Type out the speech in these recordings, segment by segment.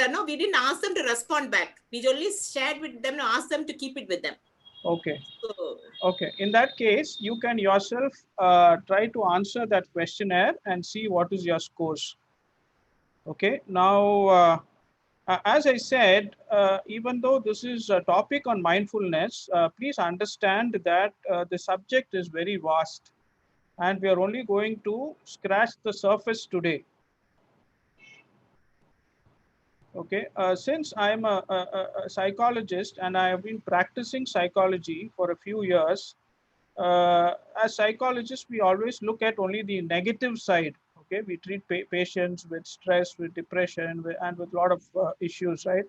no, we didn't ask them to respond back. We only shared with them and asked them to keep it with them. Okay. So, okay. In that case, you can yourself try to answer that questionnaire and see what is your scores. Okay. Now, as I said, even though this is a topic on mindfulness, please understand that the subject is very vast, and we are only going to scratch the surface today. Okay, since I'm a psychologist and I have been practicing psychology for a few years, as psychologists, we always look at only the negative side. Okay, we treat patients with stress, with depression, and with a lot of issues, right?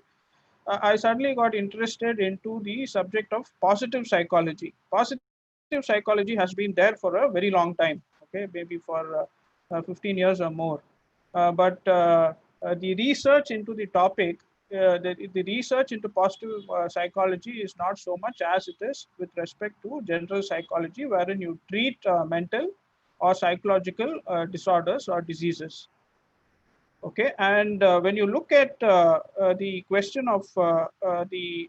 I suddenly got interested into the subject of positive psychology. Positive psychology has been there for a very long time, okay, maybe for 15 years or more. But the research into the topic, the research into positive psychology is not so much as it is with respect to general psychology, wherein you treat mental or psychological disorders or diseases. Okay, and when you look at the question of the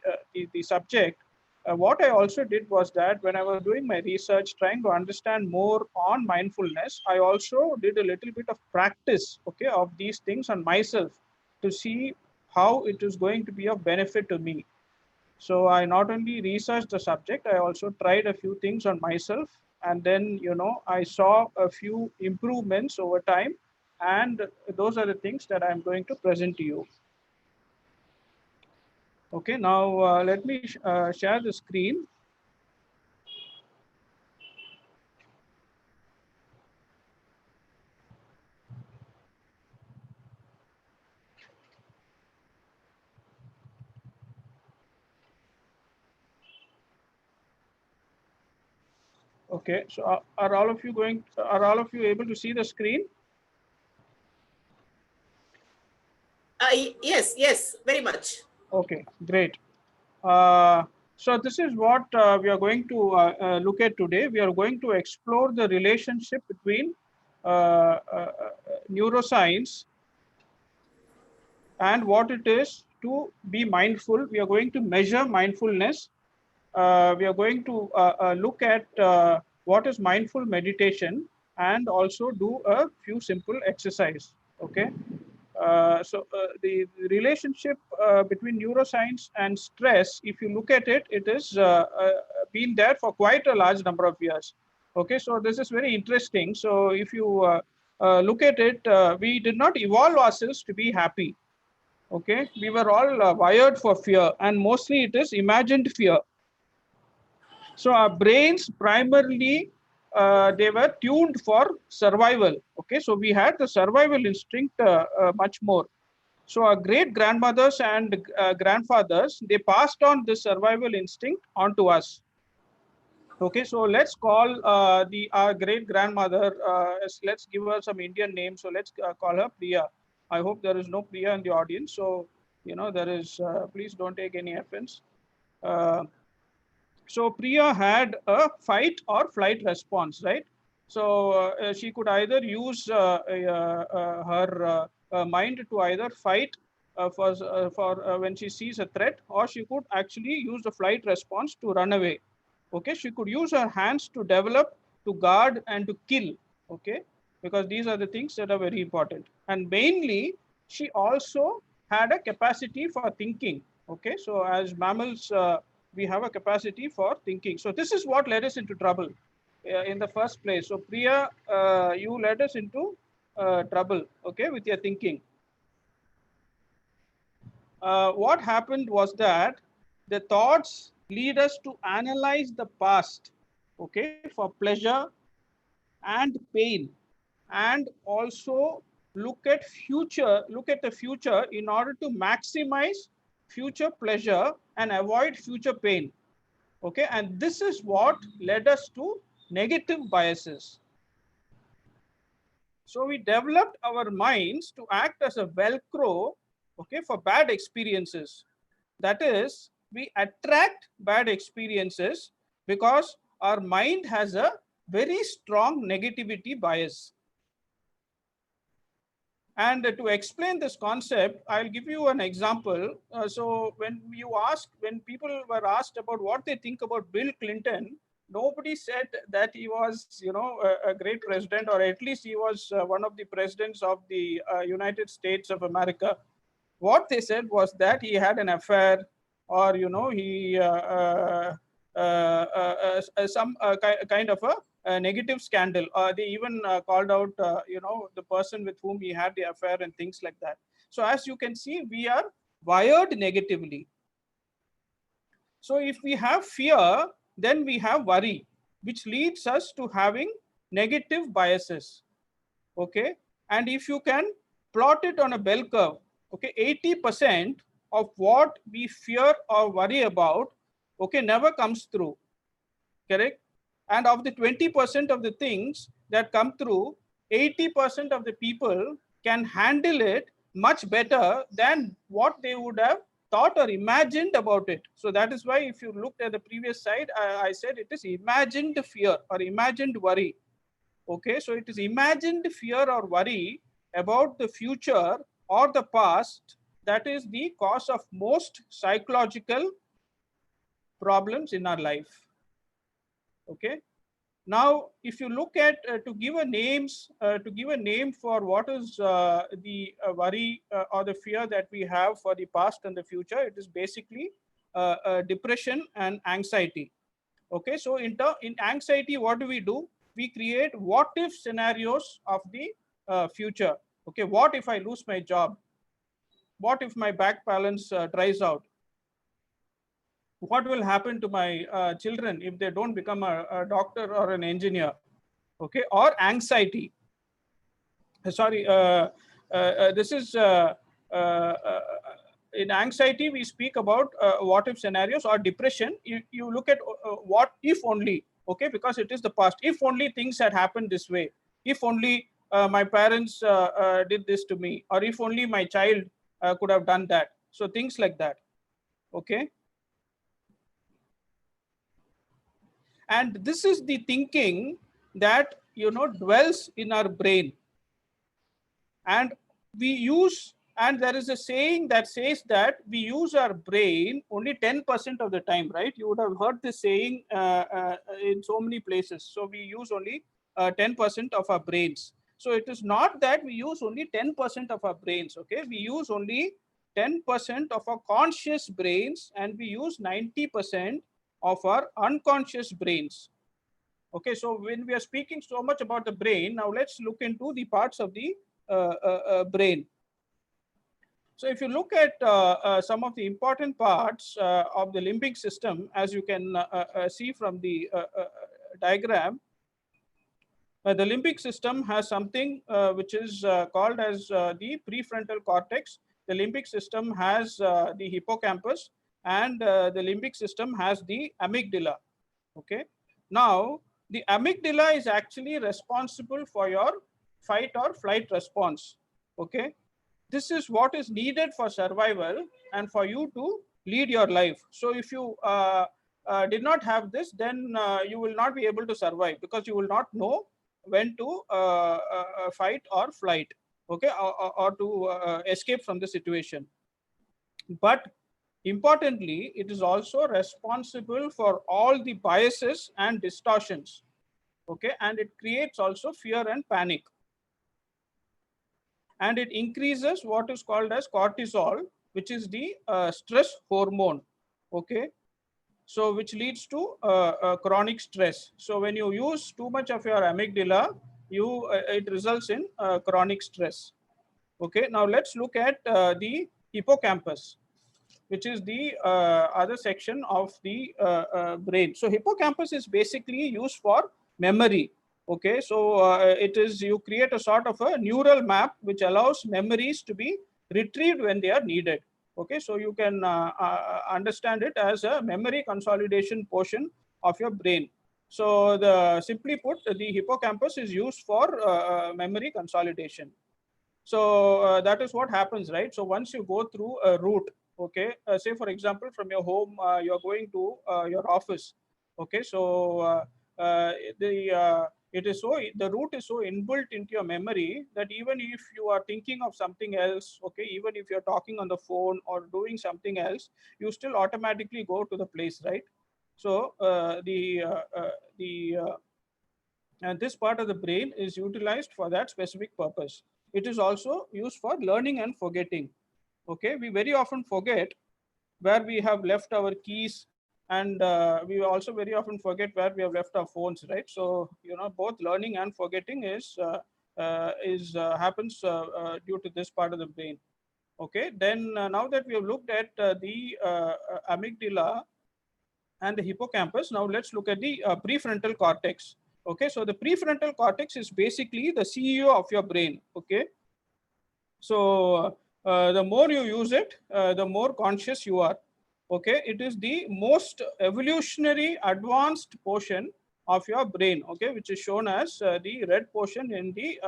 subject, what I also did was that when I was doing my research, trying to understand more on mindfulness, I also did a little bit of practice, okay, of these things on myself to see how it is going to be of benefit to me. So I not only researched the subject, I also tried a few things on myself, and then I saw a few improvements over time, and those are the things that I'm going to present to you. Okay, now let me share the screen. Okay, so are all of you able to see the screen? yes, very much. Okay, great. So this is what we are going to look at today. We are going to explore the relationship between neuroscience and what it is to be mindful. We are going to measure mindfulness. We are going to look at what is mindful meditation and also do a few simple exercise. Okay. The relationship between neuroscience and stress, if you look at it, it is been there for quite a large number of years. Okay, so this is very interesting. So if you look at it, we did not evolve ourselves to be happy. Okay, we were all wired for fear, and mostly it is imagined fear. So our brains primarily they were tuned for survival. Okay, so we had the survival instinct much more. So our great grandmothers and grandfathers, they passed on this survival instinct onto us. Okay, so let's call our great grandmother. Let's give her some Indian name. So let's call her Priya. I hope there is no Priya in the audience. So there is. Please don't take any offense. Uh, so Priya had a fight or flight response, right? So she could either use her mind to either fight for when she sees a threat, or she could actually use the flight response to run away. Okay, she could use her hands to develop, to guard, and to kill. Okay, because these are the things that are very important. And mainly, she also had a capacity for thinking. Okay, so as mammals, we have a capacity for thinking. So this is what led us into trouble in the first place. So Priya, you led us into trouble, okay, with your thinking. What happened was that the thoughts lead us to analyze the past, okay, for pleasure and pain, and also look at the future in order to maximize future pleasure and avoid future pain. Okay, and this is what led us to negative biases. So we developed our minds to act as a velcro, okay, for bad experiences. That is, we attract bad experiences because our mind has a very strong negativity bias. And to explain this concept, I'll give you an example. So when people were asked about what they think about Bill Clinton, nobody said that he was, a great president, or at least he was one of the presidents of the United States of America. What they said was that he had an affair, or he some kind of a negative scandal. They even called out the person with whom he had the affair and things like that. So as you can see, we are wired negatively. So if we have fear, then we have worry, which leads us to having negative biases. Okay, and if you can plot it on a bell curve, okay, 80% of what we fear or worry about, okay, never comes through. Correct? And of the 20% of the things that come through, 80% of the people can handle it much better than what they would have thought or imagined about it. So that is why if you looked at the previous slide, I said it is imagined fear or imagined worry. Okay, so it is imagined fear or worry about the future or the past that is the cause of most psychological problems in our life. Okay. Now, if you look at to give a name for what is the worry or the fear that we have for the past and the future, it is basically depression and anxiety. Okay, so in anxiety, what do? We create what if scenarios of the future. Okay, what if I lose my job? What if my bank balance dries out? What will happen to my children if they don't become a doctor or an engineer? Okay, or anxiety. Sorry, this is in anxiety we speak about what if scenarios, or depression you look at what if only. Okay, because it is the past. If only things had happened this way, if only my parents did this to me, or if only my child could have done that. So things like that. Okay, and this is the thinking that dwells in our brain. And we use, and there is a saying that says that we use our brain only 10% of the time, right? You would have heard this saying in so many places. So we use only 10% of our brains. So it is not that we use only 10% of our brains. Okay, we use only 10% of our conscious brains, and we use 90% of our unconscious brains. Okay, so when we are speaking so much about the brain, now let's look into the parts of the brain. So if you look at some of the important parts of the limbic system, as you can see from the diagram, the limbic system has something which is called as the prefrontal cortex. The limbic system has the hippocampus, and the limbic system has the amygdala. Okay. Now, the amygdala is actually responsible for your fight or flight response. Okay. This is what is needed for survival and for you to lead your life. So if you did not have this, then you will not be able to survive, because you will not know when to fight or flight, okay, or to escape from the situation. But importantly, it is also responsible for all the biases and distortions, okay, and it creates also fear and panic. And it increases what is called as cortisol, which is the stress hormone, okay, so which leads to chronic stress. So when you use too much of your amygdala, it results in chronic stress. Okay, now let's look at the hippocampus, which is the other section of the brain. So hippocampus is basically used for memory. Okay, so it is, you create a sort of a neural map which allows memories to be retrieved when they are needed. Okay, so you can understand it as a memory consolidation portion of your brain. So simply put, the hippocampus is used for memory consolidation. So that is what happens, right? So once you go through a route, okay, say for example, from your home, you're going to your office. Okay, so the It is so, the root is so inbuilt into your memory that even if you are thinking of something else, okay, even if you're talking on the phone or doing something else, you still automatically go to the place, right? So and this part of the brain is utilized for that specific purpose. It is also used for learning and forgetting. Okay, we very often forget where we have left our keys, and we also very often forget where we have left our phones, right? So both learning and forgetting is happens due to this part of the brain. Okay, then now that we have looked at the amygdala and the hippocampus, now let's look at the prefrontal cortex. Okay, so the prefrontal cortex is basically the CEO of your brain. Okay, so the more you use it, the more conscious you are. Okay, it is the most evolutionary advanced portion of your brain. Okay, which is shown as the red portion in the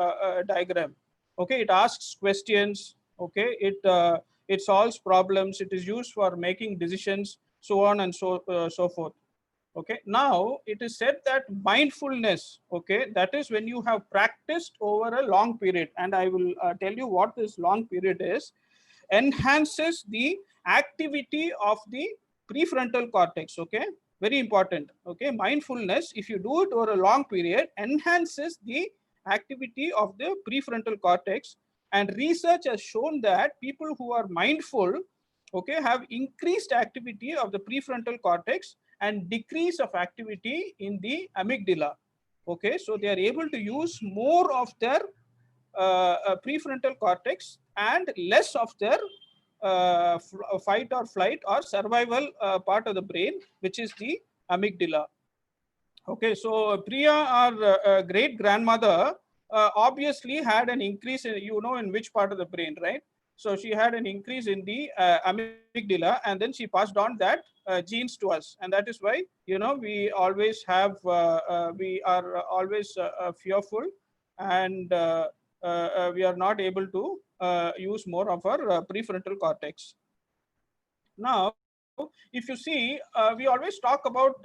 diagram. Okay, it asks questions. Okay, it solves problems. It is used for making decisions, so on and so forth. Okay, now it is said that mindfulness, okay, that is when you have practiced over a long period, and I will tell you what this long period is, enhances the activity of the prefrontal cortex. Okay, very important. Okay, mindfulness, if you do it over a long period, enhances the activity of the prefrontal cortex. And research has shown that people who are mindful, okay, have increased activity of the prefrontal cortex and decrease of activity in the amygdala. Okay, so they are able to use more of their prefrontal cortex and less of their fight or flight or survival part of the brain, which is the amygdala. Okay, so Priya, our great grandmother, obviously had an increase in, in which part of the brain, right? So she had an increase in the amygdala, and then she passed on that genes to us, and that is why we always have we are always fearful, and we are not able to use more of our prefrontal cortex. Now, if you see, we always talk about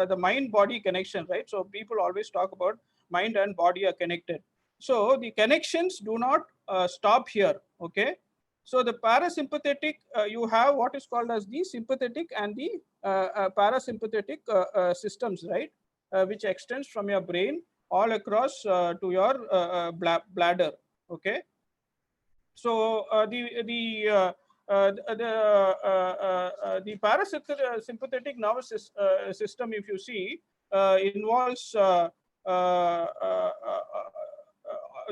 the mind-body connection, right? So people always talk about mind and body are connected. So the connections do not stop here. Okay. So the parasympathetic, you have what is called as the sympathetic and the parasympathetic systems, right? Which extends from your brain all across to your bladder. Okay. So the parasympathetic nervous system, if you see, involves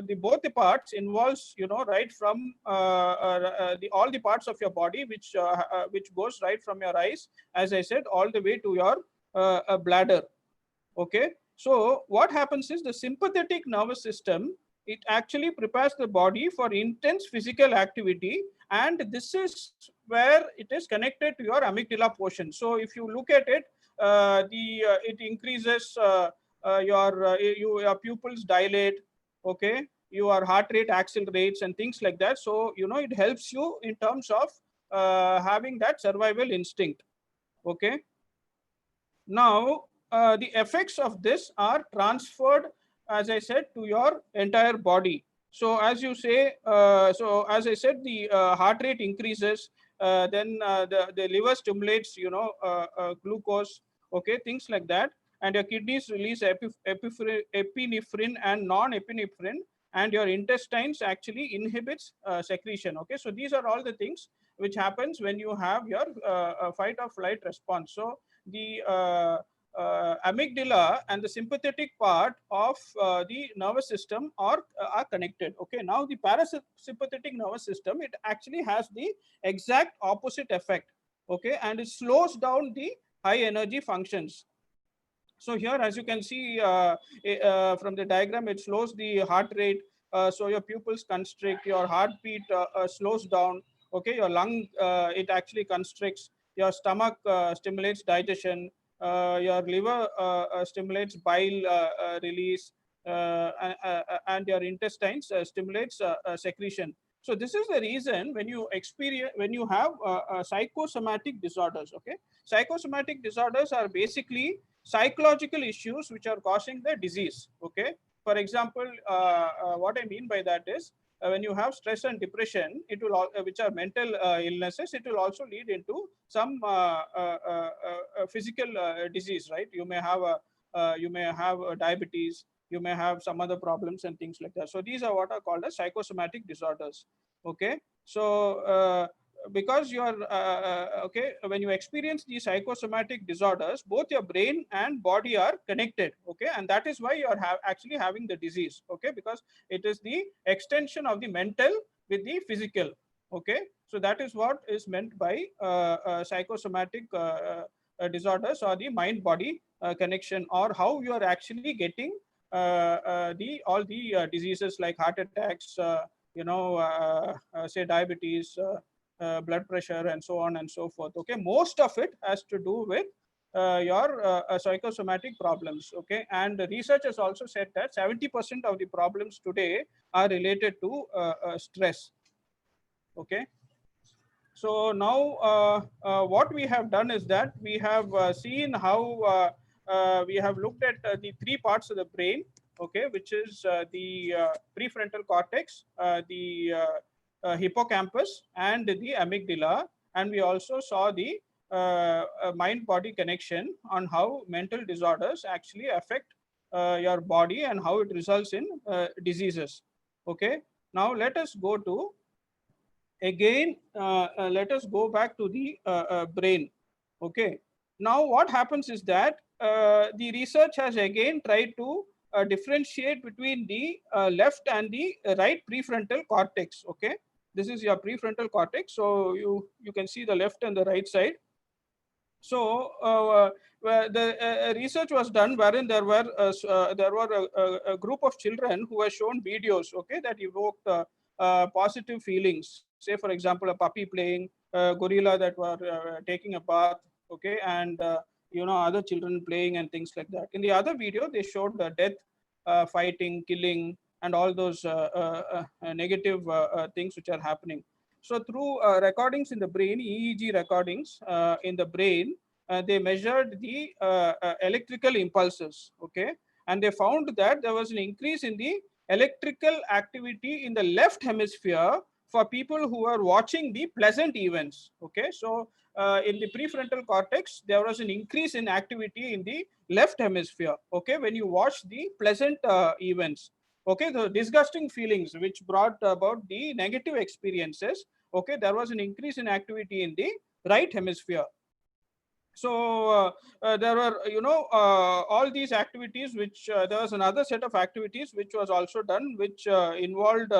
the both the parts involves, right from the all the parts of your body, which goes right from your eyes, as I said, all the way to your bladder. Okay, so what happens is the sympathetic nervous system, it actually prepares the body for intense physical activity, and this is where it is connected to your amygdala portion. So if you look at it, the it increases your pupils dilate. Okay, your heart rate accelerates and things like that. So it helps you in terms of having that survival instinct. Okay, now, the effects of this are transferred, as I said, to your entire body. So, as you say, so as I said, the heart rate increases. Then the liver stimulates, glucose. Okay, things like that, and your kidneys release epinephrine and non-epinephrine, and your intestines actually inhibits secretion. Okay, so these are all the things which happens when you have your fight or flight response. So the amygdala and the sympathetic part of the nervous system are connected. Okay, now the parasympathetic nervous system, it actually has the exact opposite effect. Okay, and it slows down the high energy functions. So here, as you can see from the diagram, it slows the heart rate. So your pupils constrict, your heartbeat slows down. Okay, your lung, it actually constricts. Your stomach stimulates digestion. Your liver stimulates bile release, and your intestines stimulates secretion. So this is the reason when you have psychosomatic disorders. Okay, psychosomatic disorders are basically psychological issues which are causing the disease. Okay, for example, what I mean by that is when you have stress and depression, it will which are mental illnesses, it will also lead into some physical disease, right? You may have a diabetes, you may have some other problems and things like that. So these are what are called as psychosomatic disorders. Okay, so because you are okay, when you experience these psychosomatic disorders, both your brain and body are connected. Okay, and that is why you are actually having the disease. Okay, because it is the extension of the mental with the physical. Okay, so that is what is meant by psychosomatic disorders, or the mind body connection, or how you are actually getting the all the diseases like heart attacks, say diabetes, blood pressure, and so on and so forth. Okay, most of it has to do with your psychosomatic problems. Okay, and the research has also said that 70% of the problems today are related to stress. Okay, so now what we have done is that we have seen how we have looked at the three parts of the brain. Okay, which is the prefrontal cortex, the hippocampus, and the amygdala. And we also saw the mind body connection on how mental disorders actually affect your body and how it results in diseases. Okay, now let us go to again, let us go back to the brain. Okay, now what happens is that the research has again tried to differentiate between the left and the right prefrontal cortex. Okay, this is your prefrontal cortex, so you can see the left and the right side. So the research was done wherein there were a group of children who were shown videos, okay, that evoked positive feelings. Say, for example, a puppy playing, a gorilla that were taking a bath, okay, and other children playing and things like that. In the other video, they showed death, fighting, killing, and all those negative things which are happening. So through recordings in the brain, EEG recordings in the brain, they measured the electrical impulses, okay, and they found that there was an increase in the electrical activity in the left hemisphere for people who are watching the pleasant events. Okay, so in the prefrontal cortex, there was an increase in activity in the left hemisphere. Okay, when you watch the pleasant events. Okay, the disgusting feelings which brought about the negative experiences. Okay, there was an increase in activity in the right hemisphere. So there were all these activities which there was another set of activities which was also done, which involved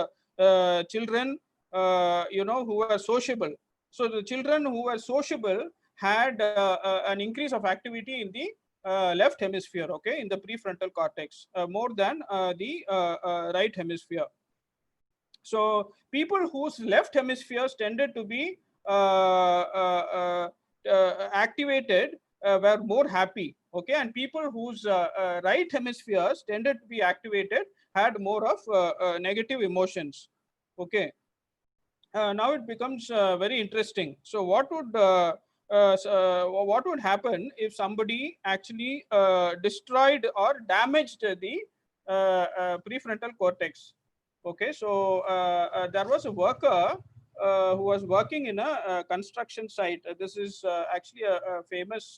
children who were sociable. So the children who were sociable had an increase of activity in the left hemisphere, okay, in the prefrontal cortex, more than the right hemisphere. So people whose left hemispheres tended to be activated were more happy. Okay, and people whose right hemispheres tended to be activated had more of negative emotions. Okay, now it becomes very interesting. So what would happen if somebody actually destroyed or damaged the prefrontal cortex? Okay, so there was a worker who was working in a construction site. This is actually a famous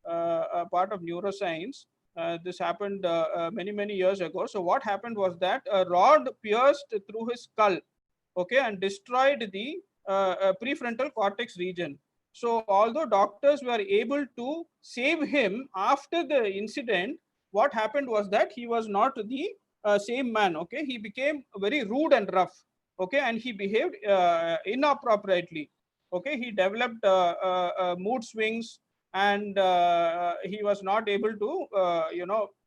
part of neuroscience. This happened many years ago. So what happened was that a rod pierced through his skull, okay, and destroyed the prefrontal cortex region. So although doctors were able to save him after the incident, what happened was that he was not the same man. Okay, he became very rude and rough. Okay, and he behaved inappropriately. Okay, he developed mood swings, and he was not able to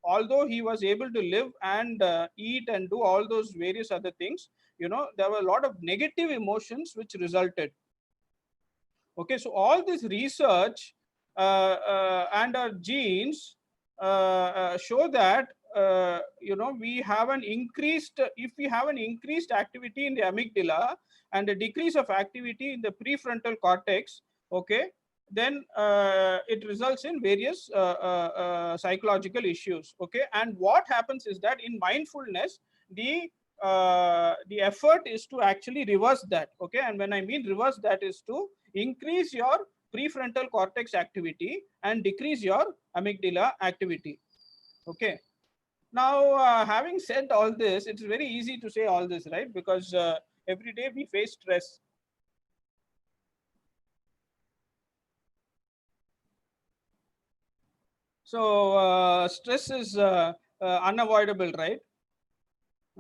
although he was able to live and eat and do all those various other things, there were a lot of negative emotions which resulted. Okay, so all this research and our genes show that we have an increased, if we have an increased activity in the amygdala and a decrease of activity in the prefrontal cortex, okay, then it results in various psychological issues. Okay, and what happens is that in mindfulness, the effort is to actually reverse that. Okay, and when I mean reverse that is to increase your prefrontal cortex activity and decrease your amygdala activity. Okay, now having said all this, it's very easy to say all this, right? Because every day we face stress. So stress is unavoidable, right?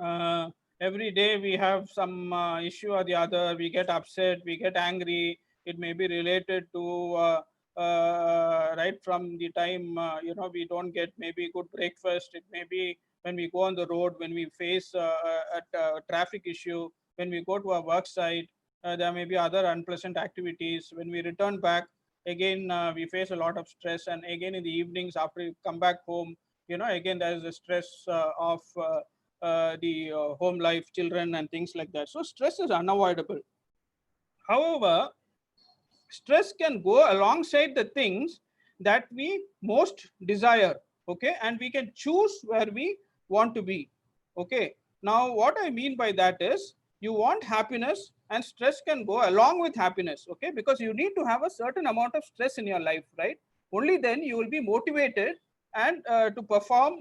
uh, every day we have some issue or the other. We get upset, we get angry. It may be related to right from the time we don't get maybe good breakfast. It may be when we go on the road, when we face a traffic issue, when we go to our work site. There may be other unpleasant activities. When we return back again, we face a lot of stress, and again in the evenings after we come back home, again there is a stress of the home life, children, and things like that. So stress is unavoidable. However, stress can go alongside the things that we most desire. Okay, and we can choose where we want to be. Okay, now what I mean by that is, you want happiness, and stress can go along with happiness. Okay, because you need to have a certain amount of stress in your life, right? Only then you will be motivated and to perform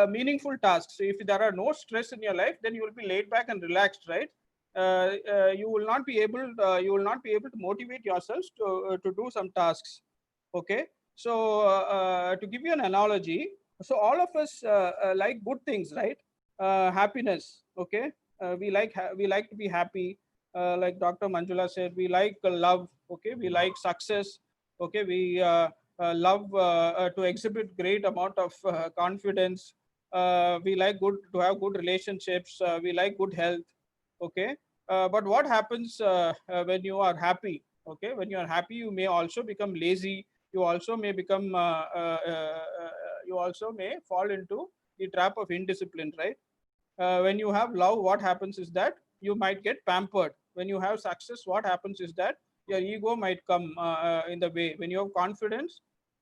meaningful tasks. So if there are no stress in your life, then you will be laid back and relaxed, right? You will not be able to motivate yourselves to do some tasks. Okay, so to give you an analogy, so all of us like good things, right? Happiness. Okay, we like to be happy. Like Dr. Manjula said, we like love. Okay, we like success. Okay, we love to exhibit great amount of confidence. We like good to have good relationships. We like good health. Okay, but what happens when you are happy? Okay, when you are happy, you may also become lazy. You also may become you also may fall into the trap of indiscipline, right? When you have love, what happens is that you might get pampered. When you have success, what happens is that your ego might come in the way. When you have confidence,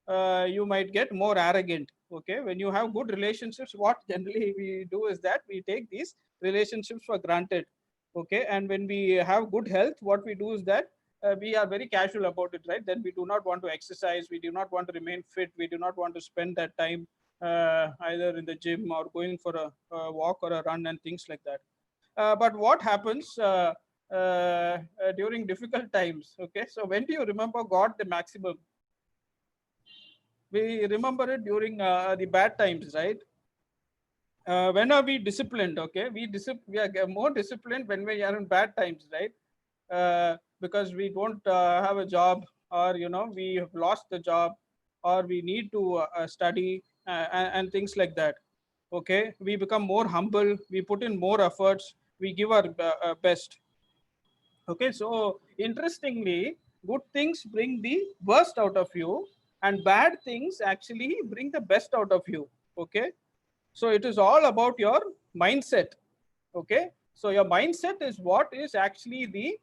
you might get more arrogant. Okay, when you have good relationships, what generally we do is that we take these relationships for granted. Okay, and when we have good health, what we do is that we are very casual about it, right? Then we do not want to exercise, we do not want to remain fit, we do not want to spend that time either in the gym or going for a walk or a run and things like that. But what happens during difficult times? Okay, so when do you remember God the maximum? We remember it during the bad times, right? When are we disciplined? Okay, we are more disciplined when we are in bad times, right? Because we don't have a job, or we have lost the job, or we need to study and things like that. Okay, we become more humble, we put in more efforts, we give our best. Okay, so interestingly, good things bring the worst out of you, and bad things actually bring the best out of you. Okay, so it is all about your mindset. Okay, so your mindset is what is actually the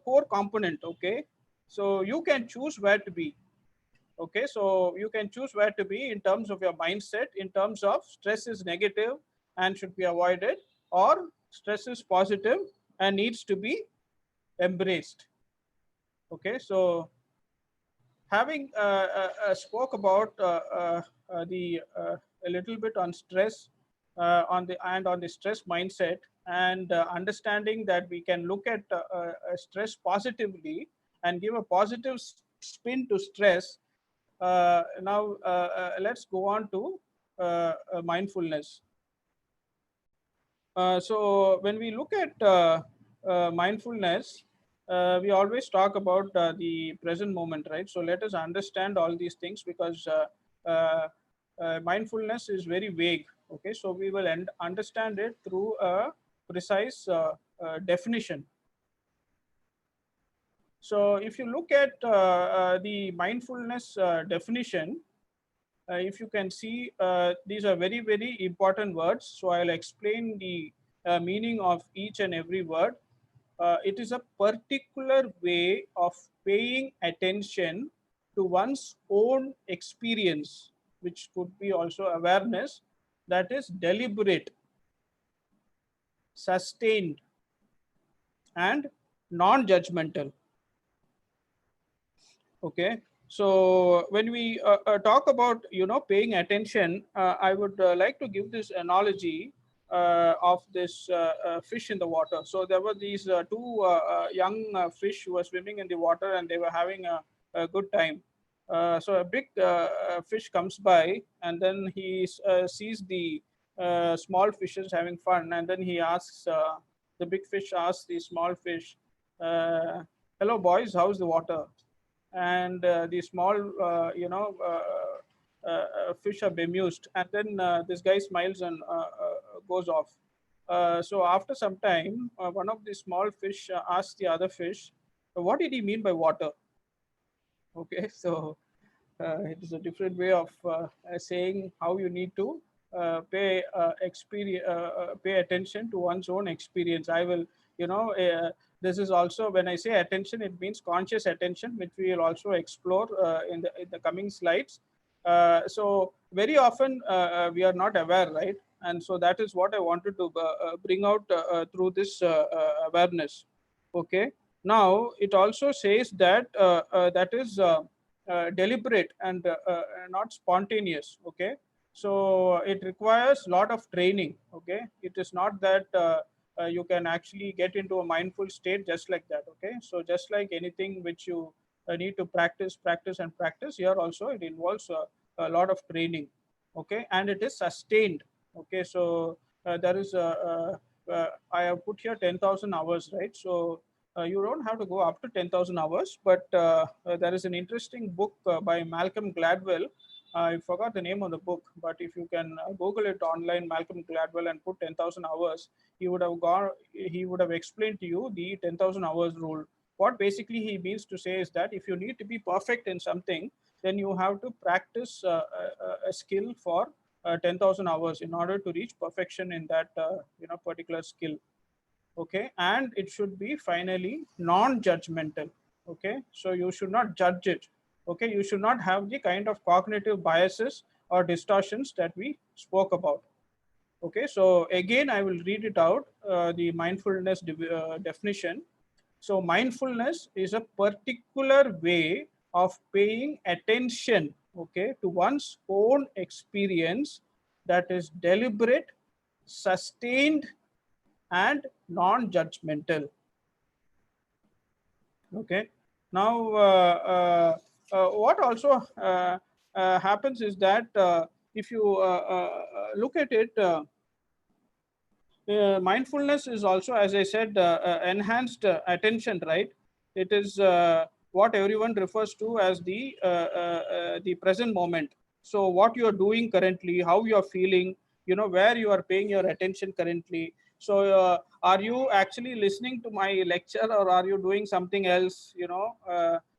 core component. Okay, so you can choose where to be. Okay, so you can choose where to be in terms of your mindset, in terms of stress is negative and should be avoided, or stress is positive and needs to be embraced. Okay, so having spoke about the a little bit on stress, on the stress mindset, and understanding that we can look at stress positively and give a positive spin to stress. Now let's go on to mindfulness. So when we look at mindfulness, we always talk about the present moment, right? So let us understand all these things, because mindfulness is very vague. Okay, so we will understand it through a precise definition. So if you look at the mindfulness definition, if you can see, these are very, very important words. So I'll explain the meaning of each and every word. it is a particular way of paying attention to one's own experience, which could be also awareness, that is deliberate, sustained, and non-judgmental. Okay, so when we talk about paying attention, I would like to give this analogy of this fish in the water. So there were these two young fish who were swimming in the water, and they were having a good time. So a big fish comes by, and then he sees the small fishes having fun, and then he asks, the big fish asks the small fish, hello boys, how's the water? And the small fish are bemused, and then this guy smiles and goes off. So after some time, one of the small fish asks the other fish, what did he mean by water? Okay, so it is a different way of saying how you need to pay attention to one's own experience. I will, this is also, when I say attention, it means conscious attention, which we will also explore in the coming slides. So very often we are not aware, right? And so that is what I wanted to bring out through this awareness. Okay. Now it also says that that is deliberate and not spontaneous. Okay, so it requires a lot of training. Okay, it is not that you can actually get into a mindful state just like that. Okay, so just like anything which you need to practice and practice, here also it involves a lot of training. Okay, and it is sustained. Okay, so there is I have put here 10,000 hours, right? So you don't have to go up to 10,000 hours, but there is an interesting book by Malcolm Gladwell. I forgot the name of the book, but if you can Google it online, Malcolm Gladwell, and put 10,000 hours, he would have explained to you the 10,000 hours rule. What basically he means to say is that if you need to be perfect in something, then you have to practice a skill for 10,000 hours in order to reach perfection in that particular skill. Okay, and it should be finally non-judgmental. Okay, so you should not judge it. Okay, you should not have the kind of cognitive biases or distortions that we spoke about. Okay, so again I will read it out, the mindfulness definition. So mindfulness is a particular way of paying attention, okay, to one's own experience that is deliberate, sustained, and non-judgmental. Okay. Now, what also happens is that if you look at it, mindfulness is also, as I said, enhanced attention, right? It is what everyone refers to as the present moment. So what you are doing currently, how you are feeling, where you are paying your attention currently. So are you actually listening to my lecture, or are you doing something else?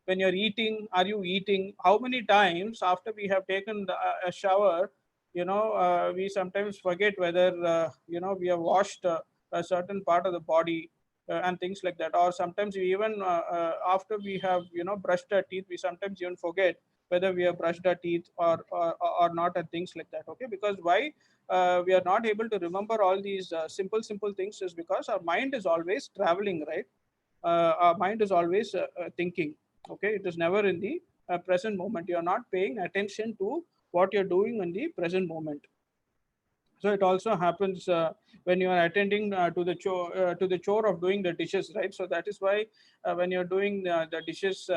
When you're eating, are you eating? How many times after we have taken a shower, we sometimes forget whether we have washed a certain part of the body, and things like that. Or sometimes we even after we have brushed our teeth, we sometimes even forget whether we have brushed our teeth or not, and things like that. Okay, because why we are not able to remember all these simple things is because our mind is always traveling, right? Our mind is always thinking. Okay, it is never in the present moment. You are not paying attention to what you're doing in the present moment. So it also happens when you are attending to the chore of doing the dishes, right? So that is why when you're doing the dishes,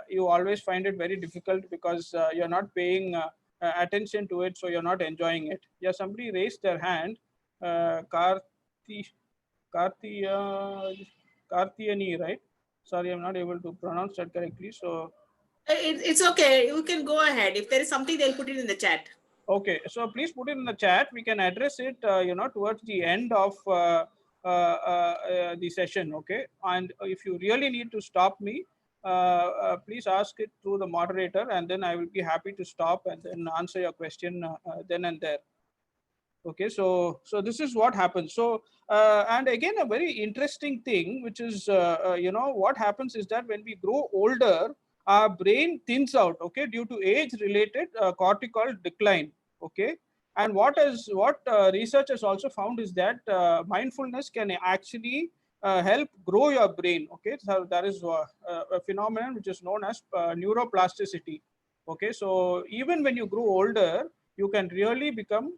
you always find it very difficult, because you're not paying attention to it, so you're not enjoying it. Yeah, somebody raised their hand, Karthi, Karthi, Karthiyani, right? Sorry, I'm not able to pronounce that correctly. So It's okay. You can go ahead. If there is something, they'll put it in the chat. okay, so please put it in the chat. We can address it, towards the end of the session. Okay, and if you really need to stop me, please ask it through the moderator, and then I will be happy to stop and then answer your question then and there. Okay, so this is what happens. So And again, a very interesting thing, which is, what happens is that when we grow older, our brain thins out, okay, due to age-related cortical decline, okay. And what research has also found is that mindfulness can actually help grow your brain, okay. So that is a phenomenon which is known as neuroplasticity, okay. So even when you grow older, you can really become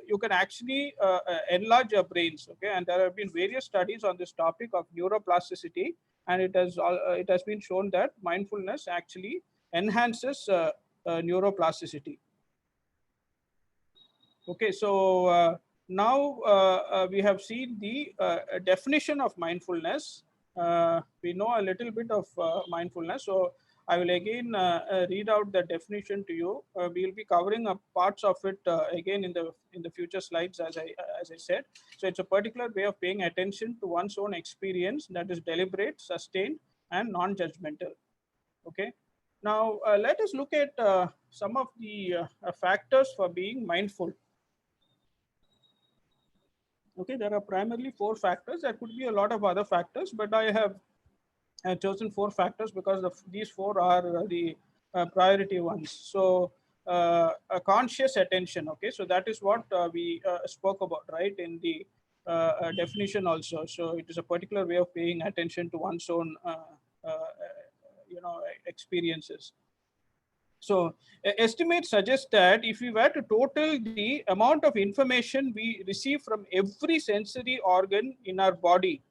you can actually enlarge your brains, okay. And there have been various studies on this topic of neuroplasticity, and it has been shown that mindfulness actually enhances neuroplasticity. Okay, so now we have seen the definition of mindfulness. We know a little bit of mindfulness. So I will again read out the definition to you. We will be covering up parts of it again in the future slides, as I said. So it's a particular way of paying attention to one's own experience that is deliberate, sustained, and non-judgmental. Okay. Now let us look at some of the factors for being mindful. Okay, there are primarily four factors. There could be a lot of other factors, but I have chosen four factors because these four are the priority ones. So, a conscious attention. Okay, so that is what we spoke about, right, in the definition also. So, it is a particular way of paying attention to one's own, experiences. So estimates suggest that if we were to total the amount of information we receive from every sensory organ in our body,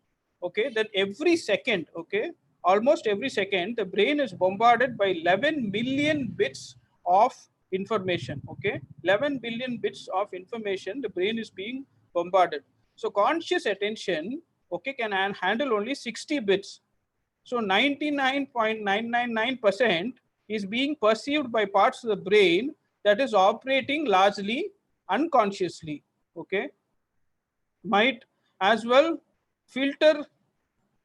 okay, then every second, okay, almost every second, the brain is bombarded by 11 million bits of information, okay, 11 billion bits of information, the brain is being bombarded. So conscious attention, okay, can handle only 60 bits. So 99.999% is being perceived by parts of the brain that is operating largely unconsciously, okay. Might as well filter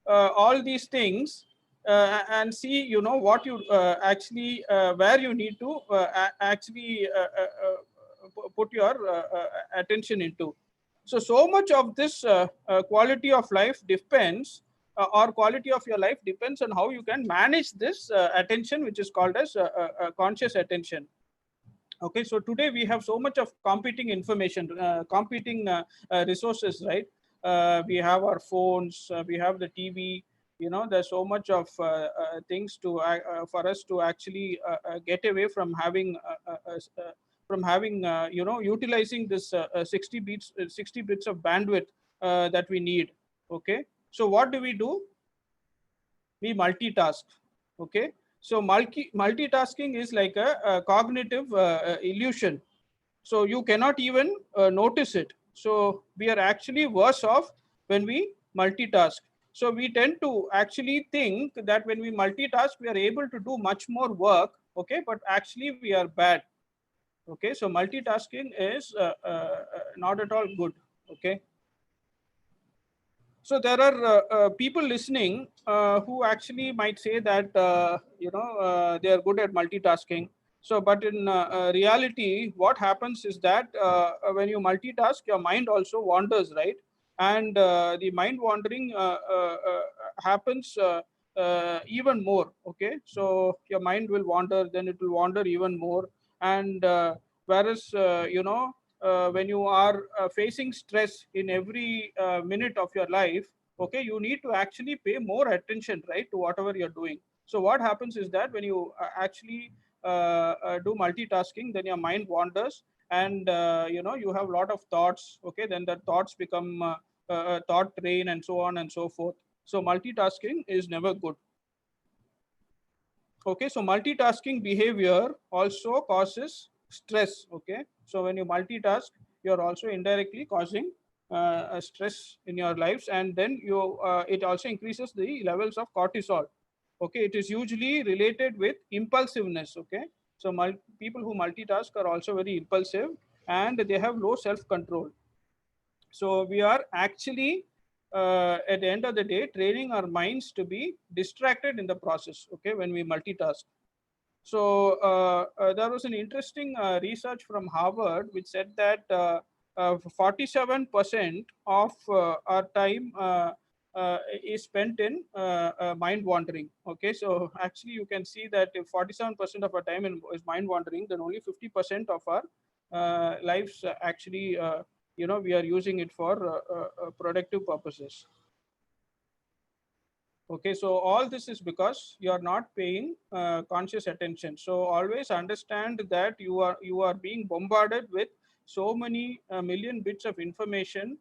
all these things and see, what you actually, where you need to actually put your attention into. So much of this quality of life depends, or quality of your life depends on how you can manage this attention, which is called as conscious attention. Okay, so today we have so much of competing information, competing resources, right? We have our phones, we have the TV. There's so much of things to for us to actually get away from having utilizing this 60 bits of bandwidth that we need. Okay, so what do? We multitask. Okay, so multitasking is like a cognitive illusion, so you cannot even notice it. So we are actually worse off when we multitask. So we tend to actually think that when we multitask we are able to do much more work, okay, but actually we are bad. Okay, so multitasking is not at all good. Okay, so there are people listening who actually might say that they are good at multitasking. So, but in reality, what happens is that when you multitask, your mind also wanders, right? And the mind wandering happens even more. Okay, so your mind will wander, then it will wander even more. And whereas when you are facing stress in every minute of your life, okay, you need to actually pay more attention, right, to whatever you're doing. So what happens is that when you actually do multitasking, then your mind wanders, and you have a lot of thoughts. Okay, then the thoughts become thought train, and so on and so forth. So multitasking is never good. Okay, so multitasking behavior also causes stress. Okay, so when you multitask, you're also indirectly causing a stress in your lives, and then it also increases the levels of cortisol. Okay, it is usually related with impulsiveness. Okay, so people who multitask are also very impulsive, and they have low self-control. So we are actually at the end of the day training our minds to be distracted in the process, okay, when we multitask. So there was an interesting research from Harvard which said that 47% of our time is spent in mind wandering. Okay, so actually you can see that if 47% of our time is mind wandering, then only 50% of our lives actually, we are using it for productive purposes. Okay, so all this is because you are not paying conscious attention. So always understand that you are being bombarded with so many million bits of information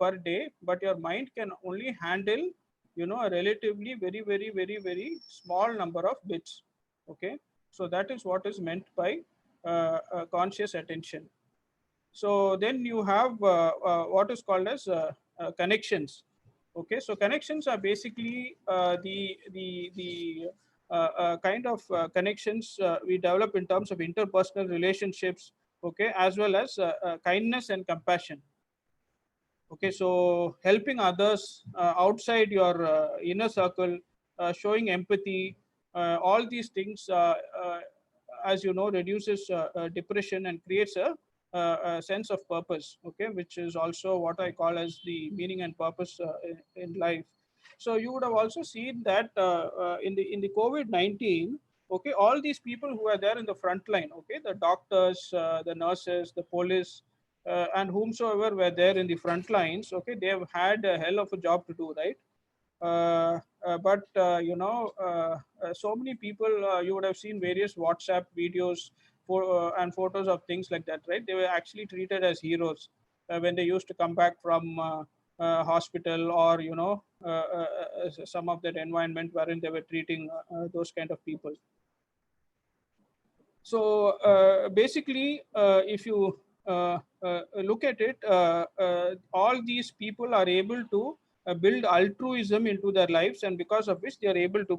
per day, but your mind can only handle, a relatively very small number of bits. Okay, so that is what is meant by conscious attention. So then you have what is called as connections. Okay, so connections are basically the kind of connections we develop in terms of interpersonal relationships. Okay, as well as kindness and compassion. Okay, so helping others outside your inner circle, showing empathy, all these things, as you know, reduces depression and creates a sense of purpose. Okay, which is also what I call as the meaning and purpose in life. So you would have also seen that in the COVID-19. Okay, all these people who are there in the front line. Okay, the doctors, the nurses, the police, and whomsoever were there in the front lines. Okay, they have had a hell of a job to do, right? But so many people, you would have seen various WhatsApp videos and photos of things like that, right? They were actually treated as heroes when they used to come back from hospital, or some of that environment wherein they were treating those kind of people. So basically, if you look at it, all these people are able to build altruism into their lives, and because of which they are able to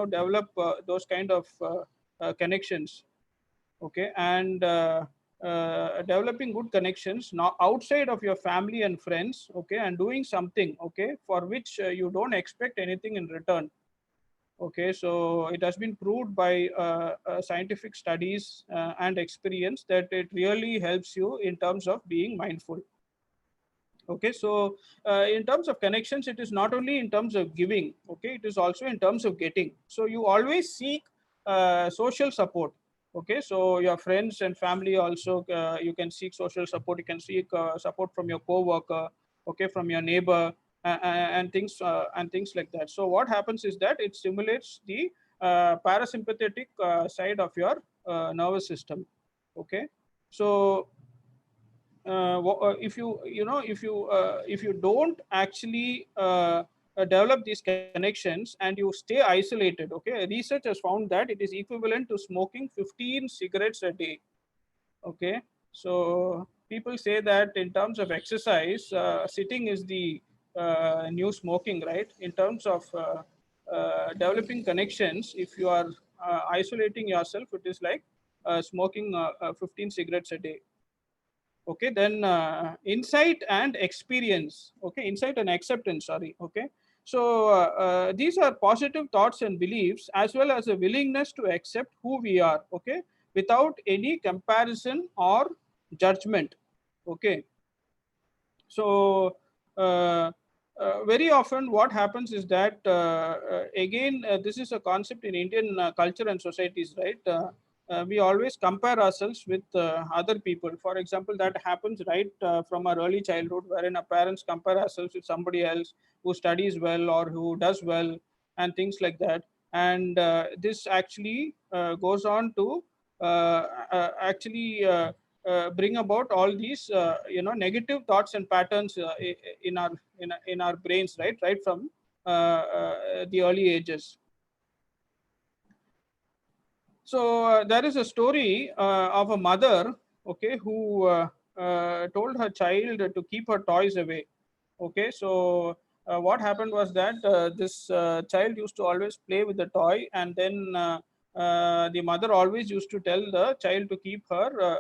develop those kind of connections. Okay, and developing good connections now outside of your family and friends. Okay, and doing something, okay, for which you don't expect anything in return. Okay, so it has been proved by scientific studies and experience that it really helps you in terms of being mindful. Okay, so in terms of connections, it is not only in terms of giving. Okay, it is also in terms of getting. So you always seek social support. Okay, so your friends and family also, you can seek social support. You can seek support from your co-worker. Okay, from your neighbor, and things like that. So what happens is that it stimulates the parasympathetic side of your nervous system. Okay, so if you don't actually develop these connections and you stay isolated. Okay, research has found that it is equivalent to smoking 15 cigarettes a day. Okay, so people say that in terms of exercise, sitting is the new smoking, right? In terms of developing connections, if you are isolating yourself, it is like smoking 15 cigarettes a day. Okay, then insight and experience. Okay, insight and acceptance, sorry. Okay, so these are positive thoughts and beliefs, as well as a willingness to accept who we are. Okay, without any comparison or judgment. Okay, so very often what happens is that again, this is a concept in Indian culture and societies, right? We always compare ourselves with other people. For example, that happens right from our early childhood, wherein our parents compare ourselves with somebody else who studies well or who does well, and things like that. And this actually goes on to actually bring about all these negative thoughts and patterns in our brains, right from the early ages. So there is a story of a mother, okay, who told her child to keep her toys away. Okay, so what happened was that this child used to always play with the toy, and then the mother always used to tell the child to keep her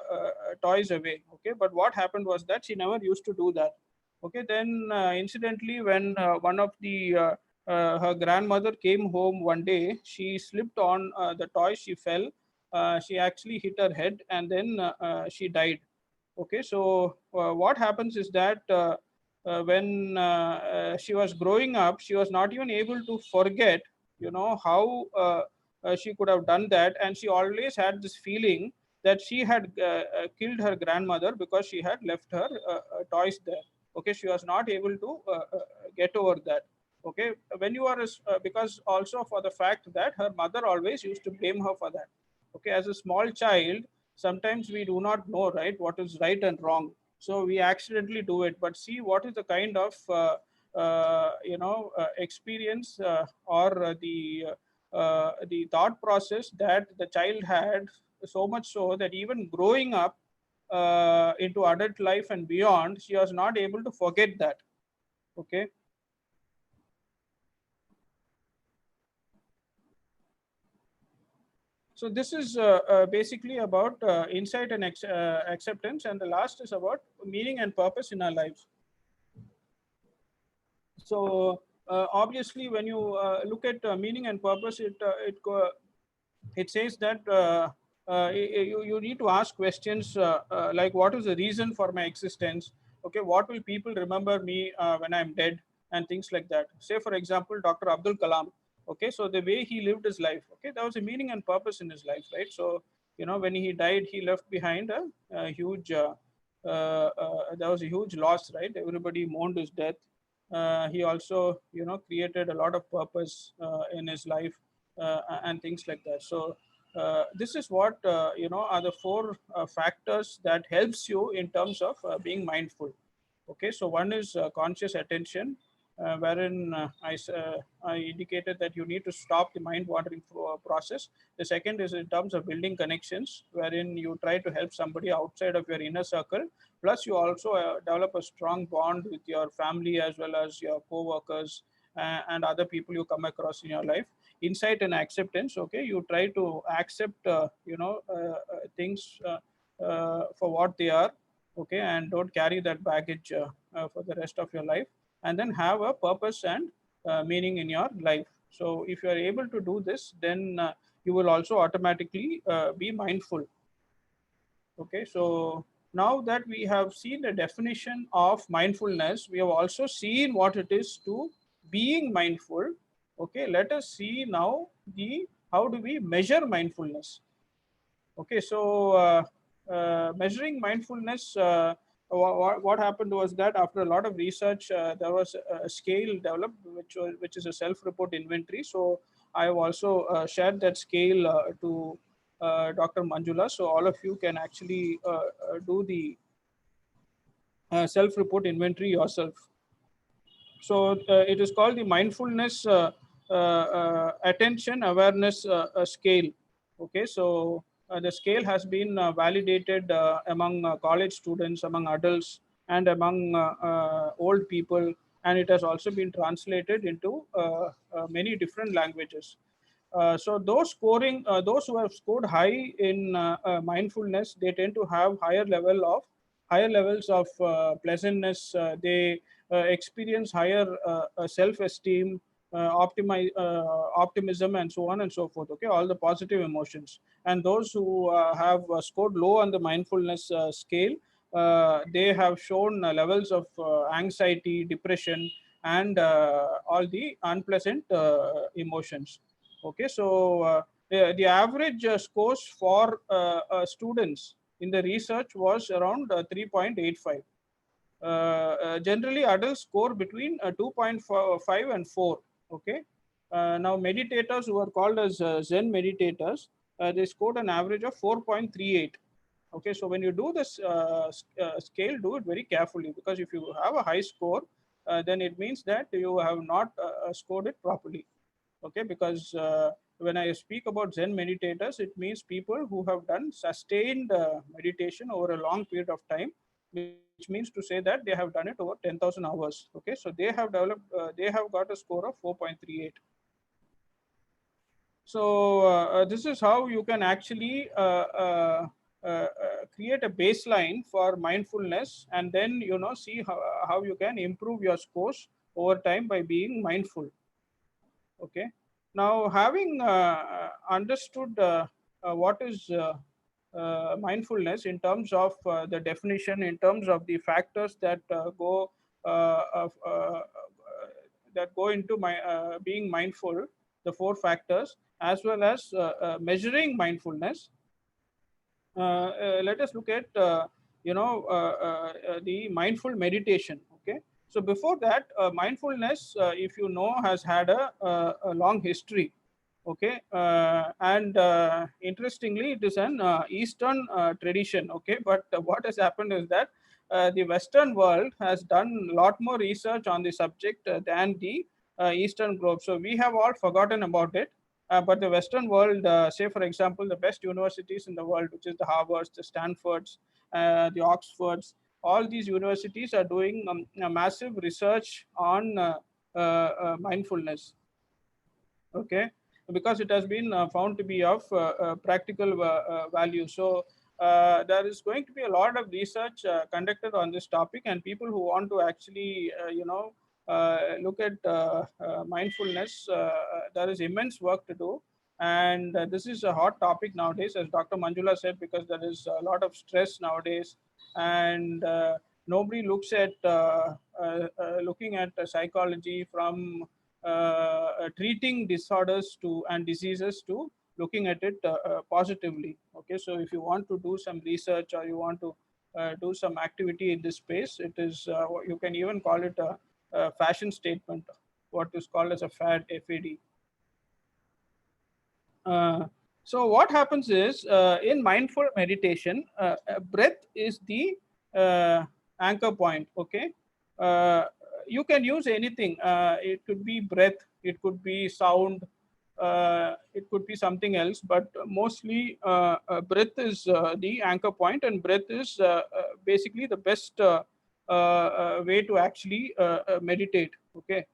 toys away. Okay, but what happened was that she never used to do that. Okay, then incidentally, when one of the her grandmother came home one day, she slipped on the toy, she fell, she actually hit her head, and then she died. Okay, so what happens is that when she was growing up, she was not even able to forget, how she could have done that, and she always had this feeling that she had killed her grandmother because she had left her toys there. Okay, she was not able to get over that. Okay, when you are because also for the fact that her mother always used to blame her for that. Okay, as a small child, sometimes we do not know, right, what is right and wrong, so we accidentally do it. But see what is the kind of experience or the thought process that the child had, so much so that even growing up into adult life and beyond, she was not able to forget that. Okay, so this is basically about insight and acceptance, and the last is about meaning and purpose in our lives. So obviously, when you look at meaning and purpose, it says that you need to ask questions like, what is the reason for my existence? Okay, what will people remember me when I'm dead, and things like that. Say for example, Dr. Abdul Kalam. Okay, so the way he lived his life, okay, there was a meaning and purpose in his life, right? So when he died, he left behind a huge there was a huge loss, right? Everybody mourned his death. He also created a lot of purpose in his life, and things like that. So this is what are the four factors that helps you in terms of being mindful. Okay, so one is conscious attention, wherein I indicated that you need to stop the mind wandering process. The second is in terms of building connections, wherein you try to help somebody outside of your inner circle. Plus, you also develop a strong bond with your family as well as your co-workers and other people you come across in your life. Insight and acceptance. Okay, you try to accept things for what they are. Okay, and don't carry that baggage for the rest of your life, and then have a purpose and meaning in your life. So if you are able to do this, then you will also automatically be mindful. Okay, so now that we have seen the definition of mindfulness, we have also seen what it is to being mindful. Okay, let us see now the how do we measure mindfulness. Okay, so measuring mindfulness, what happened was that after a lot of research, there was a scale developed, which is a self-report inventory. So I have also shared that scale to Dr. Manjula, so all of you can actually do the self-report inventory yourself. So it is called the mindfulness attention awareness scale. Okay, so the scale has been validated among college students, among adults, and among old people, and it has also been translated into many different languages. So those who have scored high in mindfulness, they tend to have higher levels of pleasantness. They experience higher self-esteem, optimism, and so on and so forth. Okay, all the positive emotions. And those who have scored low on the mindfulness scale, they have shown levels of anxiety, depression, and all the unpleasant emotions. Okay, so the average scores for students in the research was around 3.85. Generally, adults score between 2.5 and 4. Okay. Now, meditators who are called as Zen meditators, they scored an average of 4.38. Okay, so when you do this scale, do it very carefully, because if you have a high score, then it means that you have not scored it properly. Okay, because when I speak about Zen meditators, it means people who have done sustained meditation over a long period of time, which means to say that they have done it over 10,000 hours. Okay, so they have got a score of 4.38. So this is how you can actually create a baseline for mindfulness, and then see how you can improve your scores over time by being mindful. Okay, now having understood what is mindfulness in terms of the definition, in terms of the factors that go into being mindful, the four factors, as well as measuring mindfulness. Let us look at the mindful meditation. Okay, so before that, mindfulness, if you know, has had a long history. Okay, and interestingly, it is an Eastern tradition. Okay, but what has happened is that the Western world has done a lot more research on the subject than the Eastern globe. So we have all forgotten about it. But the Western world, say for example, the best universities in the world, which is the Harvards, the Stanfords, the Oxfords, all these universities are doing a massive research on mindfulness. Okay, because it has been found to be of practical value. So there is going to be a lot of research conducted on this topic, and people who want to actually look at mindfulness, there is immense work to do. And this is a hot topic nowadays, as Dr. Manjula said, because there is a lot of stress nowadays, and nobody looks at looking at psychology from treating disorders to and diseases to looking at it positively. Okay, so if you want to do some research, or you want to do some activity in this space, it is you can even call it a fashion statement, what is called as a FAD. Uh, so what happens is, in mindful meditation, breath is the anchor point. Okay, uh, you can use anything. It could be breath, it could be sound, it could be something else, but mostly breath is the anchor point, and breath is basically the best way to actually meditate. Okay,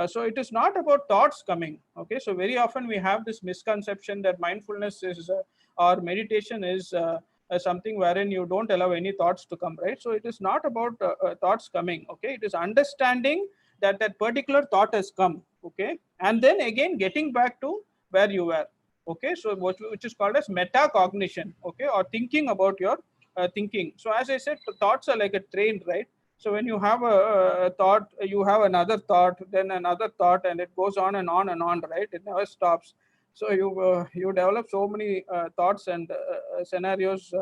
so it is not about thoughts coming. Okay, so very often we have this misconception that mindfulness is or meditation is something wherein you don't allow any thoughts to come, right? So it is not about thoughts coming. Okay, it is understanding that that particular thought has come. Okay, and then again getting back to where you were. Okay, so which is called as metacognition. Okay, or thinking about your thinking. So as I said, thoughts are like a train, right? So when you have a thought, you have another thought, then another thought, and it goes on and on and on, right? It never stops. So you develop so many thoughts and scenarios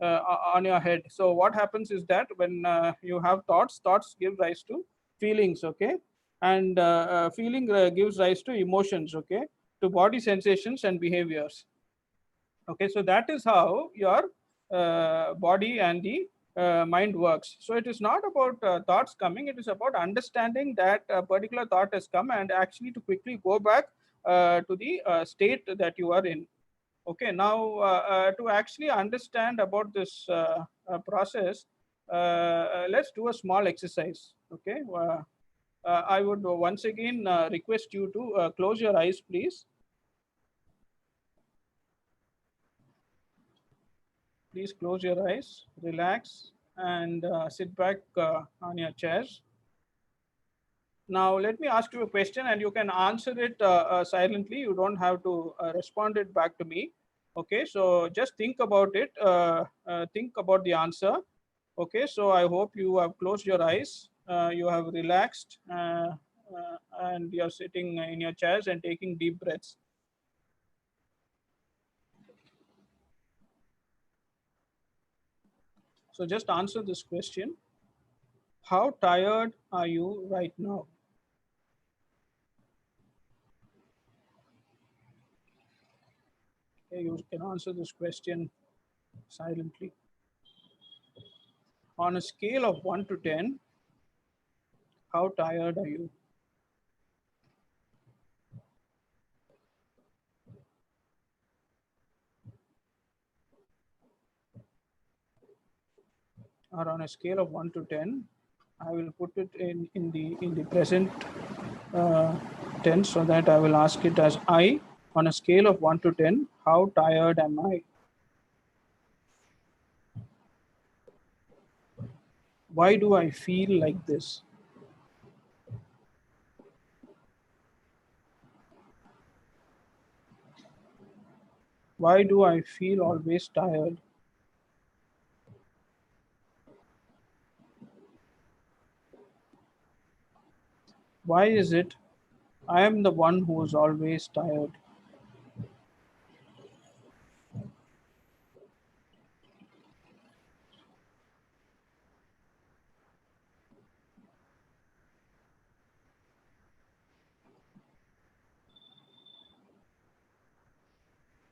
on your head. So what happens is that when you have thoughts, thoughts give rise to feelings. Okay, and feeling gives rise to emotions. Okay, to body sensations and behaviors. Okay, so that is how your body and the mind works. So it is not about thoughts coming, it is about understanding that a particular thought has come, and actually to quickly go back to the state that you are in. Okay, now to actually understand about this process, let's do a small exercise. Okay, I would once again request you to close your eyes, please. Please close your eyes, relax, and sit back on your chairs. Now, let me ask you a question, and you can answer it silently. You don't have to respond it back to me. Okay, so just think about it. Think about the answer. Okay, so I hope you have closed your eyes. You have relaxed, and you're sitting in your chairs and taking deep breaths. So just answer this question. How tired are you right now? Okay, you can answer this question silently. On a scale of 1 to 10, how tired are you? Or on a scale of 1 to 10, I will put it in the present uh, tense, so that I will ask it as I. On a scale of 1 to 10, how tired am I? Why do I feel like this? Why do I feel always tired? Why is it I am the one who is always tired?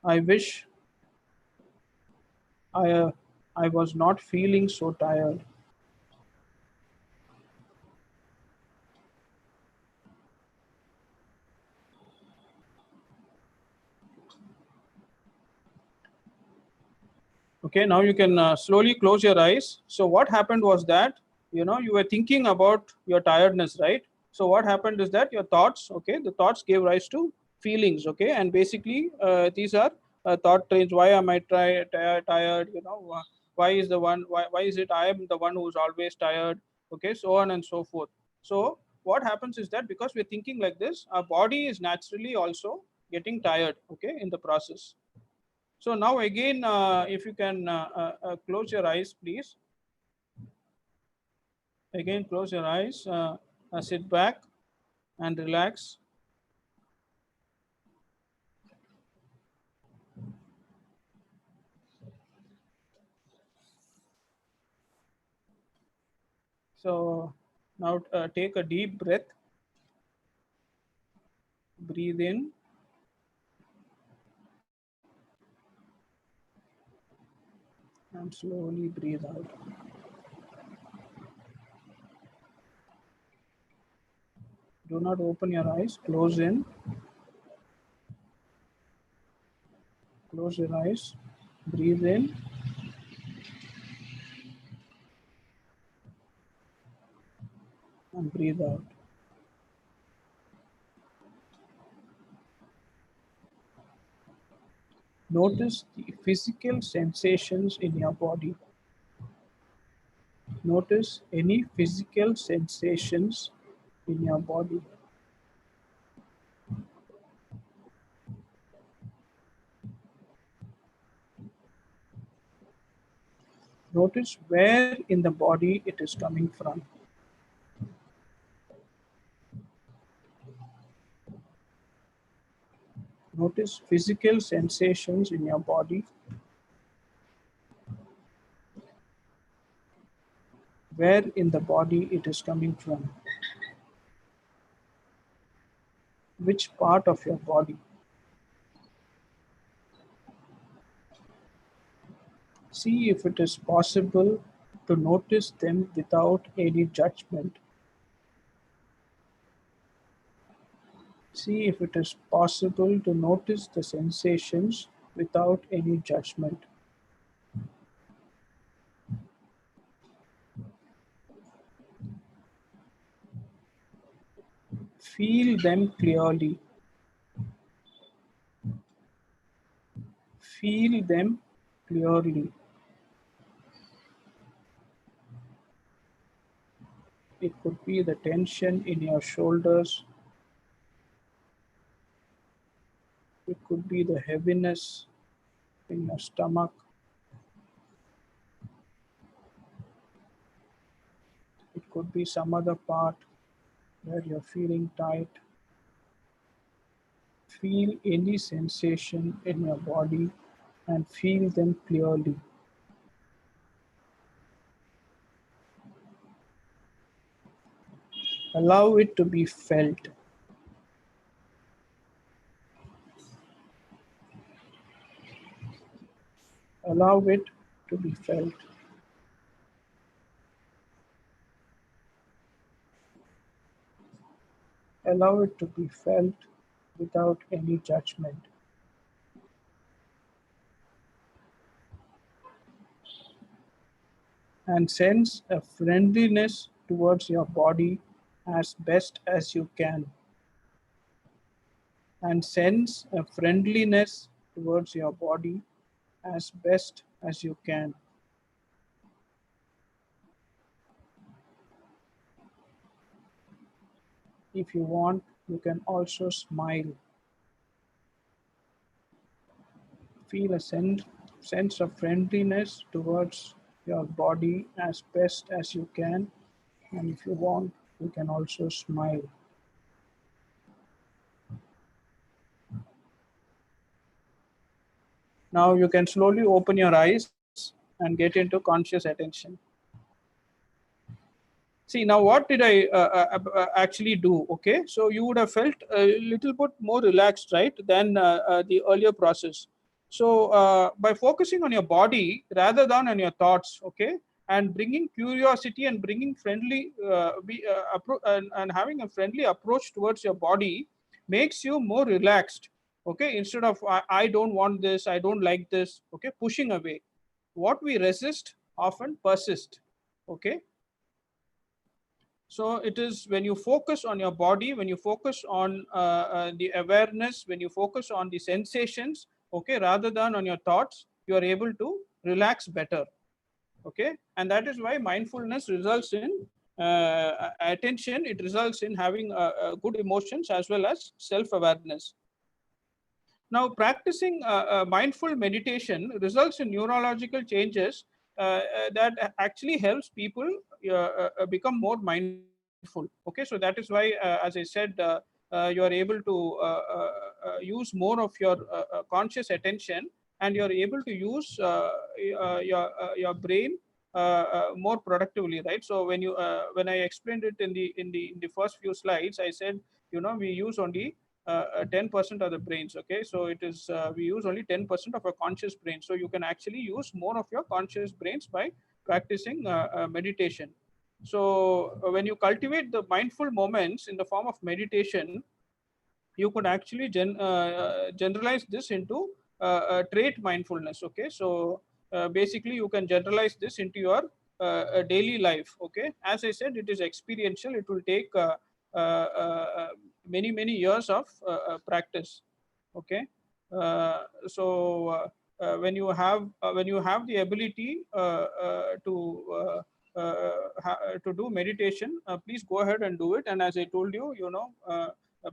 I wish I, uh, I was not feeling so tired. Okay, now you can slowly close your eyes. So what happened was that, you were thinking about your tiredness, right? So what happened is that your thoughts, okay, the thoughts gave rise to feelings, okay, and basically these are thought trains. Why am I tired? Why is why is it I am the one who's always tired? Okay, so on and so forth. So what happens is that because we're thinking like this, our body is naturally also getting tired, okay, in the process. So now again, if you can close your eyes, please. Again, close your eyes, sit back and relax. So now take a deep breath, breathe in and slowly breathe out. Do not open your eyes, close your eyes, breathe in and breathe out. Notice the physical sensations in your body. Notice any physical sensations in your body. Notice where in the body it is coming from. Notice physical sensations in your body, where in the body it is coming from, which part of your body. See if it is possible to notice them without any judgment. See if it is possible to notice the sensations without any judgment. Feel them clearly. Feel them clearly. It could be the tension in your shoulders. It could be the heaviness in your stomach. It could be some other part where you're feeling tight. Feel any sensation in your body and feel them clearly. Allow it to be felt. Allow it to be felt. Allow it to be felt without any judgment. And sense a friendliness towards your body as best as you can. And sense a friendliness towards your body as best as you can. If you want, you can also smile. Feel a sense of friendliness towards your body as best as you can. And if you want, you can also smile. Now you can slowly open your eyes and get into conscious attention. See, now what did I actually do? Okay, so you would have felt a little bit more relaxed, right, than the earlier process. So by focusing on your body rather than on your thoughts, okay, and bringing curiosity and bringing friendly, and having a friendly approach towards your body makes you more relaxed. Okay, instead of I don't want this, I don't like this. Okay, pushing away. What we resist often persist. Okay, so it is when you focus on your body, when you focus on the awareness, when you focus on the sensations, okay, rather than on your thoughts, you are able to relax better. Okay, and that is why mindfulness results in attention. It results in having good emotions as well as self-awareness. Now, practicing mindful meditation results in neurological changes that actually helps people become more mindful. Okay, so that is why, as I said, you are able to use more of your conscious attention, and you are able to use your brain more productively, right? So when I explained it in the first few slides, I said, we use only 10% of the brains. Okay, so it is we use only 10% of our conscious brain. So you can actually use more of your conscious brains by practicing meditation. So when you cultivate the mindful moments in the form of meditation, you could actually generalize this into trait mindfulness. Okay, so basically you can generalize this into your daily life. Okay, as I said, it is experiential. It will take many years of practice. Okay, when you have the ability to do meditation, please go ahead and do it. And as I told you,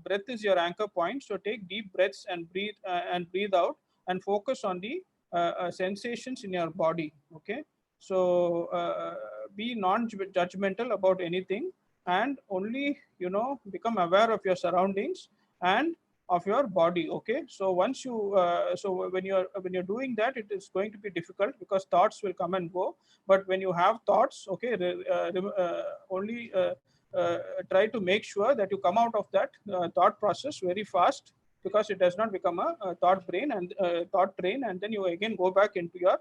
breath is your anchor point. So take deep breaths and breathe out, and focus on the sensations in your body. Okay, so be non-judgmental about anything, and only become aware of your surroundings and of your body. Okay, so once you when you're doing that, it is going to be difficult because thoughts will come and go. But when you have thoughts, okay, only try to make sure that you come out of that thought process very fast, because it does not become a thought brain and thought train, and then you again go back into your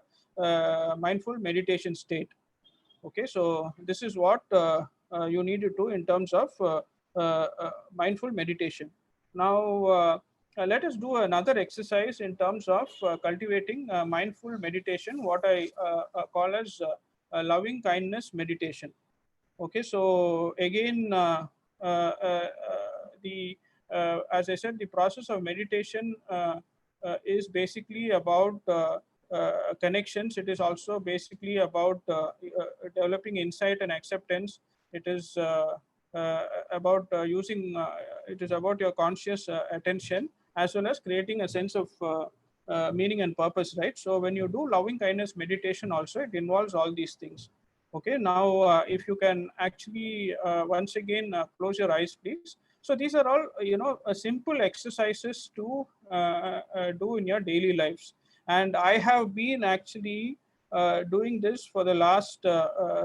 mindful meditation state. Okay, so this is what you need to do in terms of mindful meditation. Now let us do another exercise in terms of cultivating mindful meditation, what I call as loving kindness meditation. Okay, so again, the as I said, the process of meditation is basically about connections. It is also basically about developing insight and acceptance. It is about using. It is about your conscious attention, as well as creating a sense of meaning and purpose, right? So when you do loving kindness meditation, also it involves all these things. Okay, now if you can actually once again close your eyes, please. So these are all simple exercises to do in your daily lives, and I have been actually doing this for the last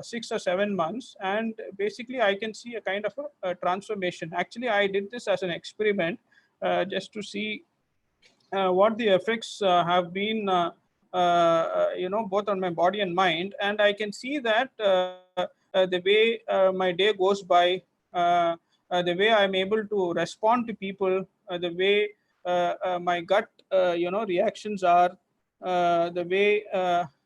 6 or 7 months, and basically I can see a kind of a transformation. Actually, I did this as an experiment just to see what the effects have been, both on my body and mind. And I can see that the way my day goes by, the way I'm able to respond to people, the way my gut reactions are, the way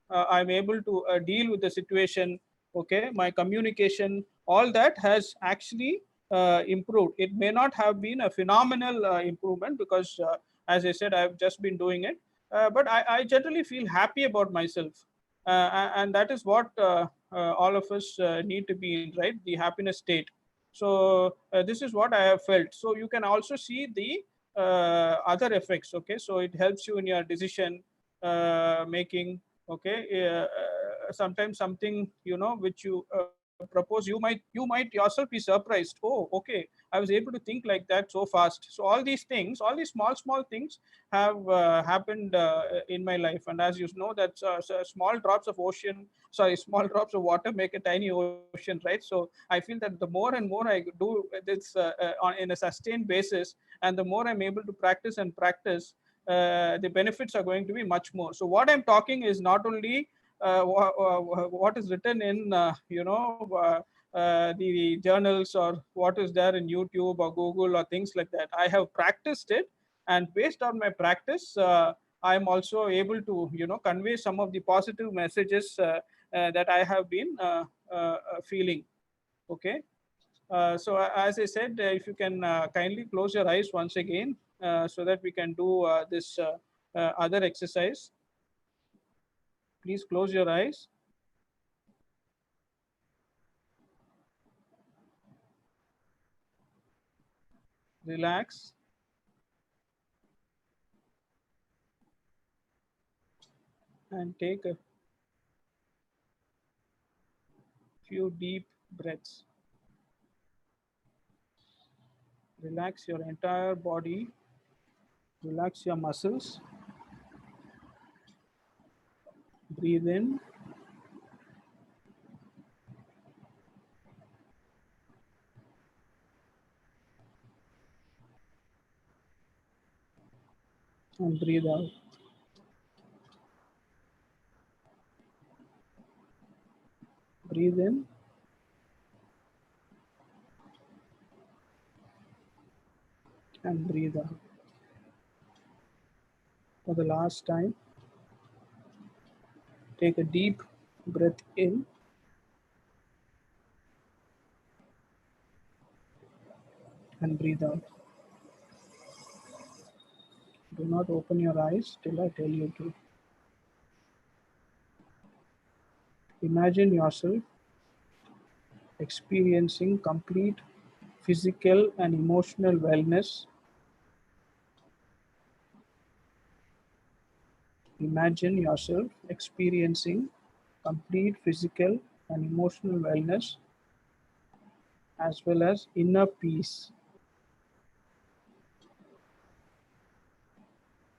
I'm able to deal with the situation. Okay, my communication, all that has actually improved. It may not have been a phenomenal improvement, because as I said, I've just been doing it, but I generally feel happy about myself, and that is what all of us need to be in, right? The happiness state. So this is what I have felt. So you can also see the other effects. Okay, so it helps you in your decision making. Okay, sometimes something which you propose, you might yourself be surprised. Oh, okay, I was able to think like that so fast. So all these things, all these small things have happened in my life. And as you know, that small drops of ocean, sorry, small drops of water make a tiny ocean, right? So I feel that the more and more I do this in a sustained basis, and the more I'm able to practice and practice, the benefits are going to be much more. So what I'm talking is not only what is written in the journals, or what is there in YouTube or Google or things like that. I have practiced it, and based on my practice, I am also able to convey some of the positive messages that I have been feeling. Okay. So as I said, if you can kindly close your eyes once again, so that we can do this other exercise. Please close your eyes. Relax and take a few deep breaths. Relax your entire body, relax your muscles. Breathe in and breathe out. Breathe in and breathe out. For the last time, take a deep breath in and breathe out. Do not open your eyes till I tell you to. Imagine yourself experiencing complete physical and emotional wellness. Imagine yourself experiencing complete physical and emotional wellness, as well as inner peace.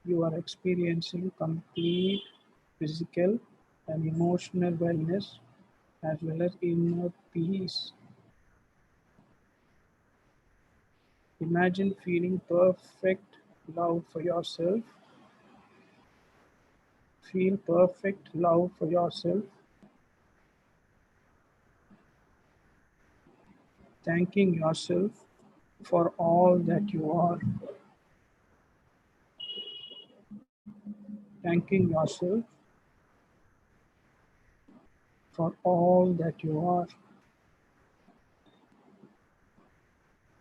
You are experiencing complete physical and emotional wellness, as well as inner peace. Imagine feeling perfect love for yourself. Feel perfect love for yourself. Thanking yourself for all that you are. Thanking yourself for all that you are.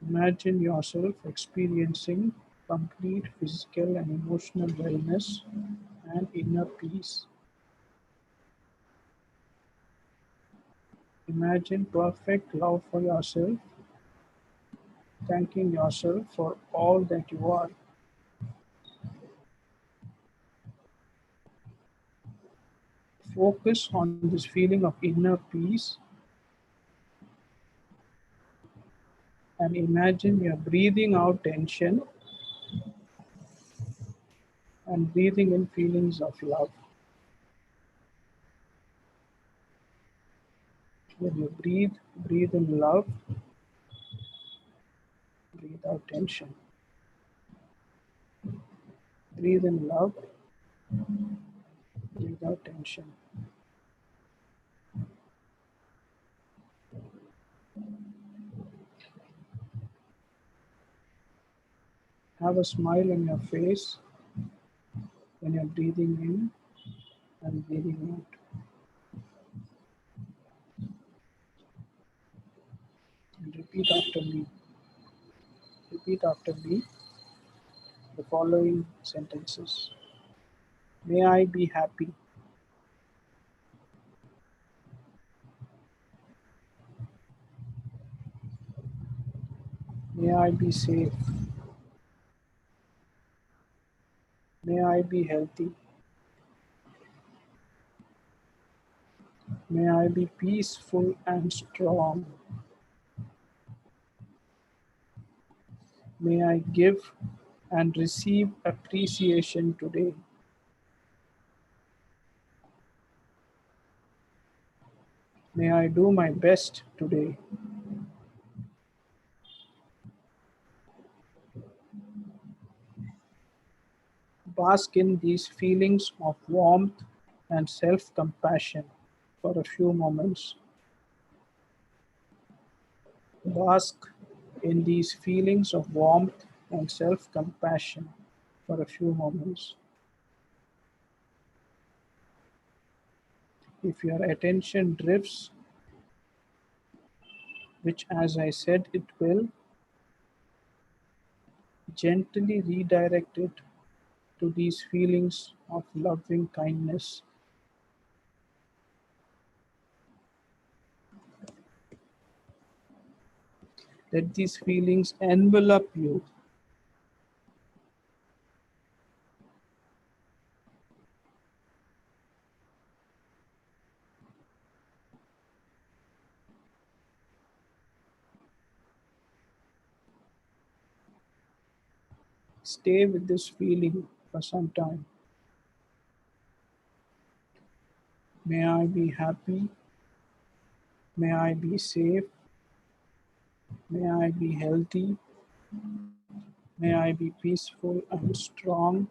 Imagine yourself experiencing complete physical and emotional wellness and inner peace. Imagine perfect love for yourself, thanking yourself for all that you are. Focus on this feeling of inner peace and imagine you're breathing out tension and breathing in feelings of love. When you breathe, breathe in love, breathe out tension. Breathe in love, breathe out tension. Have a smile on your face when you're breathing in and breathing out. And repeat after me. Repeat after me the following sentences. May I be happy. May I be safe. May I be healthy. May I be peaceful and strong. May I give and receive appreciation today. May I do my best today. Bask in these feelings of warmth and self compassion for a few moments. Bask in these feelings of warmth and self compassion for a few moments. If your attention drifts, which as I said it will, gently redirect it to these feelings of loving kindness. Let these feelings envelop you. Stay with this feeling for some time. May I be happy. May I be safe. May I be healthy. May I be peaceful and strong.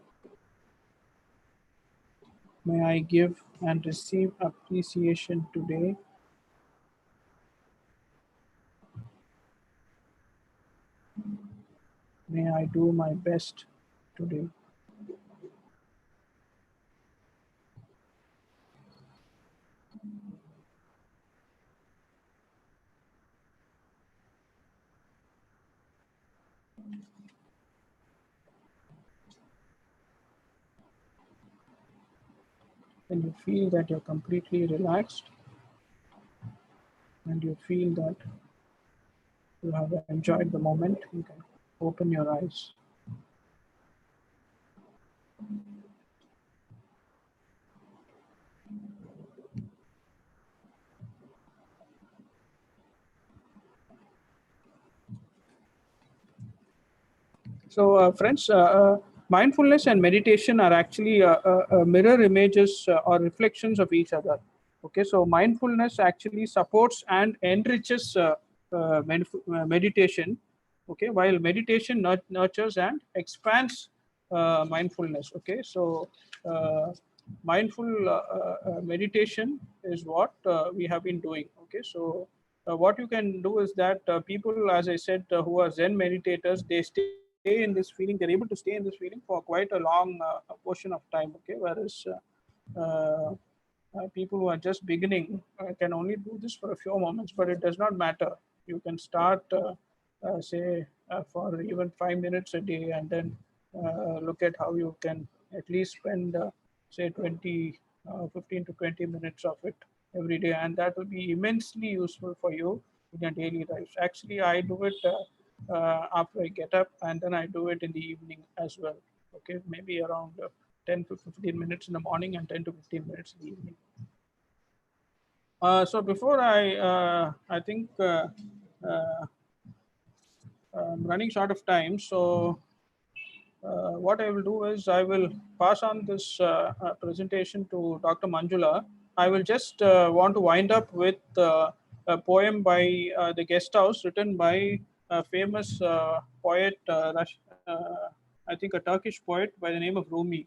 May I give and receive appreciation today. May I do my best today. When you feel that you're completely relaxed and you feel that you have enjoyed the moment, you can open your eyes. So, friends, mindfulness and meditation are actually mirror images or reflections of each other. Okay, so mindfulness actually supports and enriches meditation. Okay, while meditation nurtures and expands mindfulness. Okay, so mindful meditation is what we have been doing. Okay, so what you can do is that people, as I said, who are Zen meditators, they stay in this feeling. They're able to stay in this feeling for quite a long portion of time. Okay, whereas people who are just beginning can only do this for a few moments, but it does not matter. You can start, say, for even 5 minutes a day, and then look at how you can at least spend, say, 15 to 20 minutes of it every day, and that will be immensely useful for you in your daily life. Actually, I do it after I get up, and then I do it in the evening as well. Okay, maybe around 10 to 15 minutes in the morning and 10 to 15 minutes in the evening. So before I think I'm running short of time. So what I will do is I will pass on this presentation to Dr. Manjula. I will just want to wind up with a poem by The Guest House, written by a famous poet, I think a Turkish poet by the name of Rumi.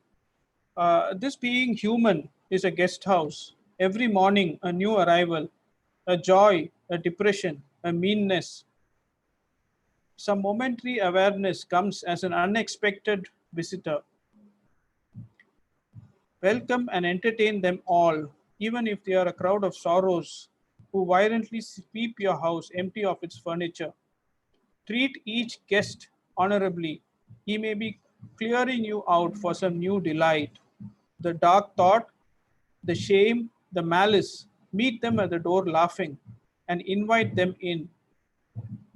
This being human is a guest house. Every morning, a new arrival, a joy, a depression, a meanness. Some momentary awareness comes as an unexpected visitor. Welcome and entertain them all, even if they are a crowd of sorrows who violently sweep your house empty of its furniture. Treat each guest honorably. He may be clearing you out for some new delight. The dark thought, the shame, the malice, meet them at the door laughing and invite them in.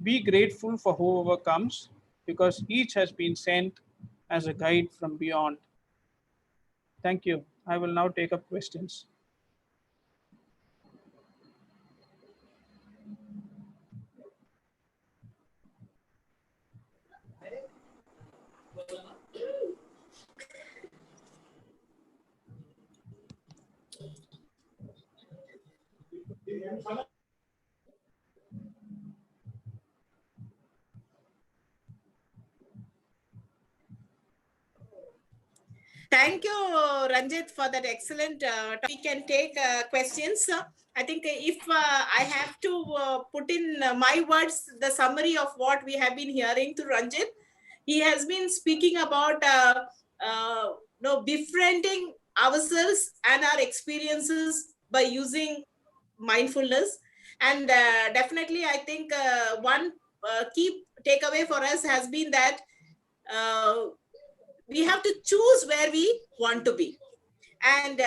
Be grateful for whoever comes because each has been sent as a guide from beyond. Thank you. I will now take up questions. Thank you, Ranjit, for that excellent. We can take questions. I think if I have to put in my words, the summary of what we have been hearing to Ranjit, he has been speaking about befriending ourselves and our experiences by using mindfulness. And definitely, I think one key takeaway for us has been that uh, we have to choose where we want to be, and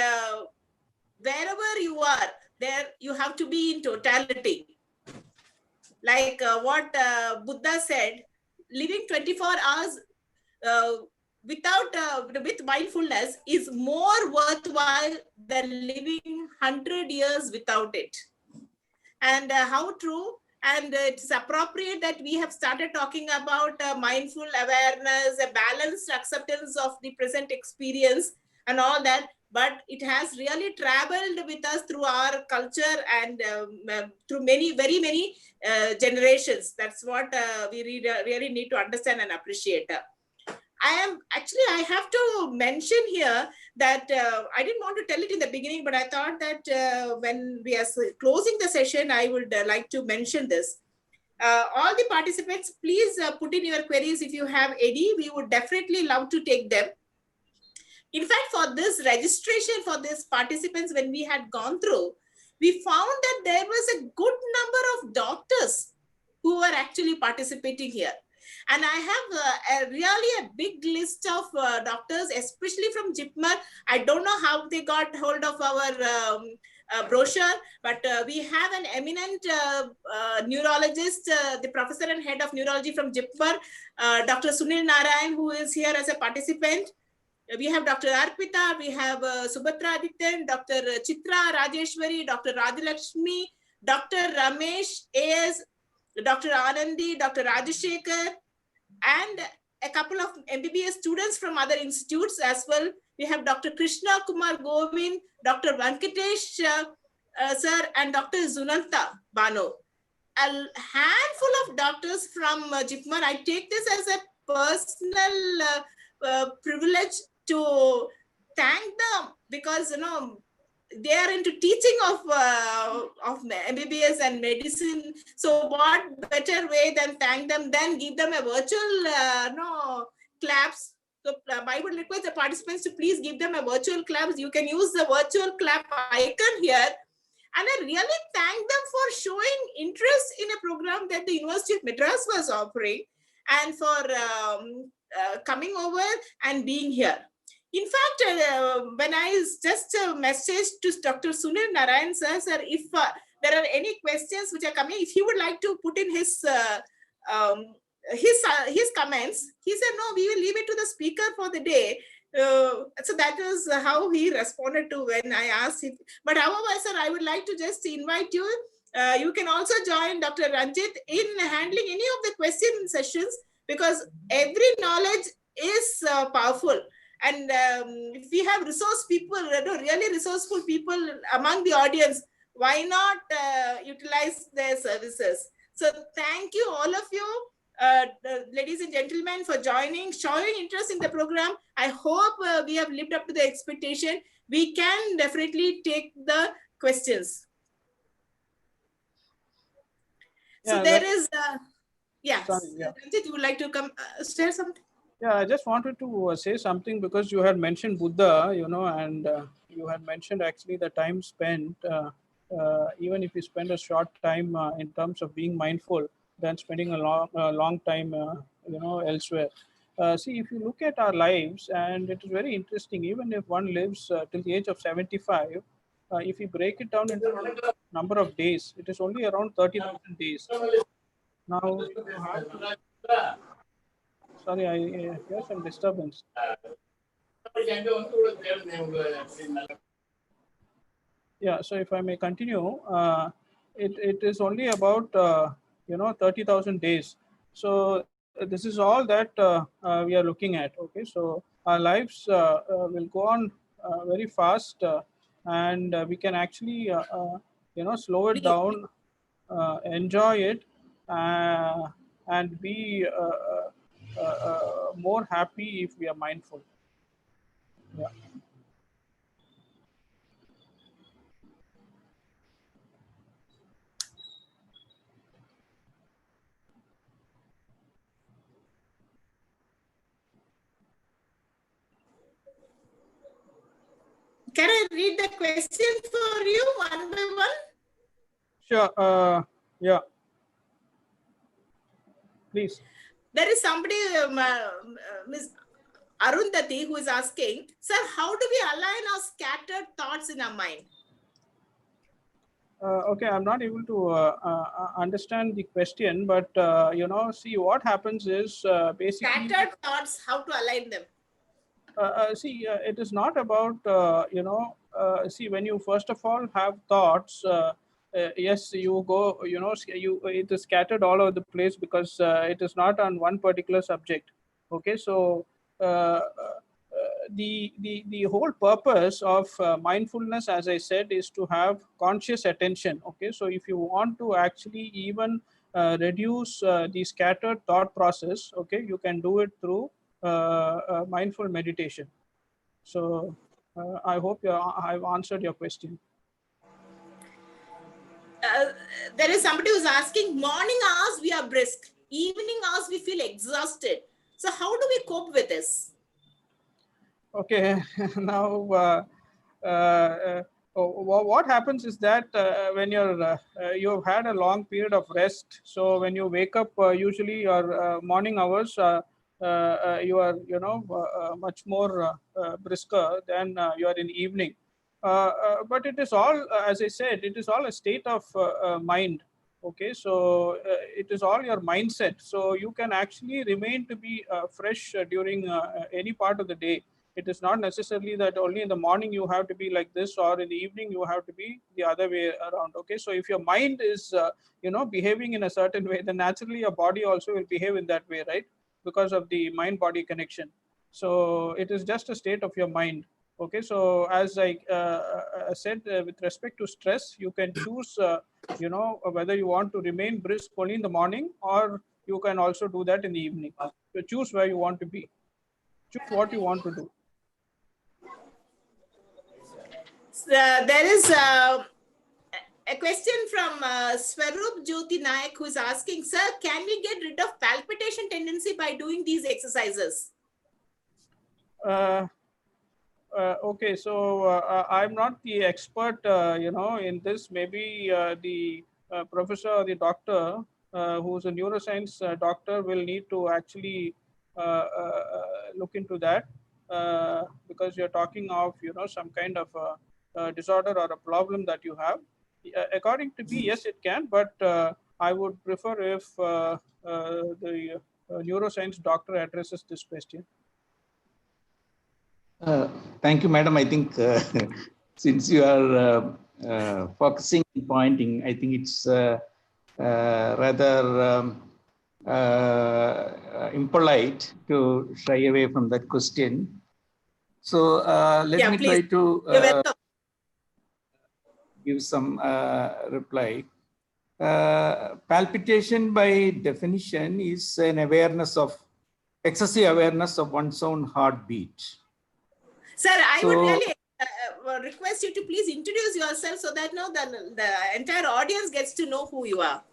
wherever you are, there you have to be in totality, like what Buddha said, living 24 hours uh, with mindfulness is more worthwhile than living 100 years without it. And how true. And it's appropriate that we have started talking about mindful awareness, a balanced acceptance of the present experience and all that, but it has really traveled with us through our culture and through very many generations. That's what we really need to understand and appreciate. I have to mention here that I didn't want to tell it in the beginning, but I thought that when we are closing the session, I would like to mention this. All the participants, please put in your queries if you have any. We would definitely love to take them. In fact, for this registration for these participants, when we had gone through, we found that there was a good number of doctors who were actually participating here. And I have really a big list of doctors, especially from JIPMER. I don't know how they got hold of our brochure, but we have an eminent neurologist, the professor and head of neurology from JIPMER, Dr. Sunil Narayan, who is here as a participant. We have Dr. Arpita, we have Subhatra Adityan, Dr. Chitra Rajeshwari, Dr. Radhalakshmi, Dr. Ramesh AS, Dr. Anandi, Dr. Rajashekar, and a couple of MBBS students from other institutes as well. We have Dr. Krishna Kumar Govind, Dr. Vankatesh sir, and Dr. Zunalta Bano. A handful of doctors from JIPMER. I take this as a personal privilege to thank them, because they are into teaching of MBBS and medicine. So what better way than thank them, then give them a virtual claps. So I would request the participants to please give them a virtual claps. You can use the virtual clap icon here. And I really thank them for showing interest in a program that the University of Madras was offering, and for coming over and being here. In fact, when I just messaged to Dr. Sunil Narayan sir, if there are any questions which are coming, if he would like to put in his comments, he said, no, we will leave it to the speaker for the day. So that was how he responded to when I asked him. But however, sir, I would like to just invite you. You can also join Dr. Ranjit in handling any of the question sessions, because every knowledge is powerful. And if we have resource people, really resourceful people among the audience, why not utilize their services? So thank you, all of you. Ladies and gentlemen, for joining, showing interest in the program. I hope we have lived up to the expectation. We can definitely take the questions. So there is, yes. Sorry, yeah. Ranjit, you would like to come share something? Yeah, I just wanted to say something, because you had mentioned Buddha, and you had mentioned actually the time spent, even if you spend a short time in terms of being mindful, than spending a long time, elsewhere. See, if you look at our lives, and it is very interesting, even if one lives till the age of 75, if you break it down into the number of days, it is only around 30,000 days. Now, sorry, I hear some disturbance. Yeah, so if I may continue, it is only about 30,000 days. So this is all that we are looking at. Okay, so our lives will go on very fast, and we can actually slow it down, enjoy it, and be more happy if we are mindful. Yeah. Can I read the question for you one by one? Sure. Yeah. Please. There is somebody, Ms. Arundhati, who is asking, sir, how do we align our scattered thoughts in our mind? Okay, I'm not able to understand the question, but you know, see what happens is basically. Scattered thoughts, how to align them? See, it is not about you know. See, when you first of all have thoughts, yes, you go. You know, you it is scattered all over the place because it is not on one particular subject. Okay, so the whole purpose of mindfulness, as I said, is to have conscious attention. Okay, so if you want to actually even reduce the scattered thought process, okay, you can do it through mindful meditation. So I hope I've answered your question. Uh, there is somebody who's asking, morning hours we are brisk, evening hours we feel exhausted. So how do we cope with this? Okay, now what happens is that when you've had a long period of rest, so when you wake up, usually your morning hours, you are much more brisker than you are in evening. But it is all, as I said, it is all a state of mind. Okay, so it is all your mindset. So you can actually remain to be fresh during any part of the day. It is not necessarily that only in the morning you have to be like this, or in the evening you have to be the other way around. Okay, so if your mind is behaving in a certain way, then naturally your body also will behave in that way, right? Because of the mind body connection. So it is just a state of your mind. Okay, so as I said, with respect to stress, you can choose whether you want to remain brisk only in the morning, or you can also do that in the evening. So choose where you want to be, choose what you want to do. There is a question from Swarup Jyoti Nayak, who is asking, sir, can we get rid of palpitation tendency by doing these exercises? Okay, so I'm not the expert, in this. Maybe the professor or the doctor, who's a neuroscience doctor, will need to actually look into that, because you're talking of, some kind of disorder or a problem that you have. According to me, yes, it can, but I would prefer if the neuroscience doctor addresses this question. Thank you, madam. I think since you are focusing and pointing, I think it's rather impolite to shy away from that question. So let me try to give some reply. Palpitation by definition is an excessive awareness of one's own heartbeat. Sir, I would really request you to please introduce yourself so that the entire audience gets to know who you are.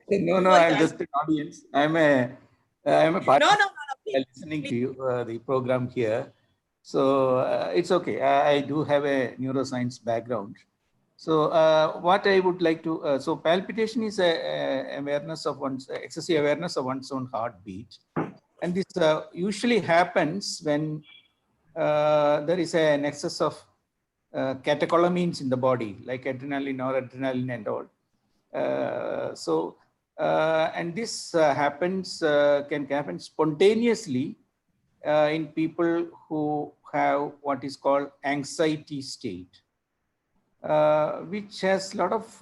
No, I'm just an audience. I'm a participant listening to you, the program here. So it's okay. I do have a neuroscience background. So what I would like to, so palpitation is a awareness of excessive awareness of one's own heartbeat. And this usually happens when there is an excess of catecholamines in the body, like adrenaline, noradrenaline and all. And this can happen spontaneously in people who have what is called anxiety state, which has a lot of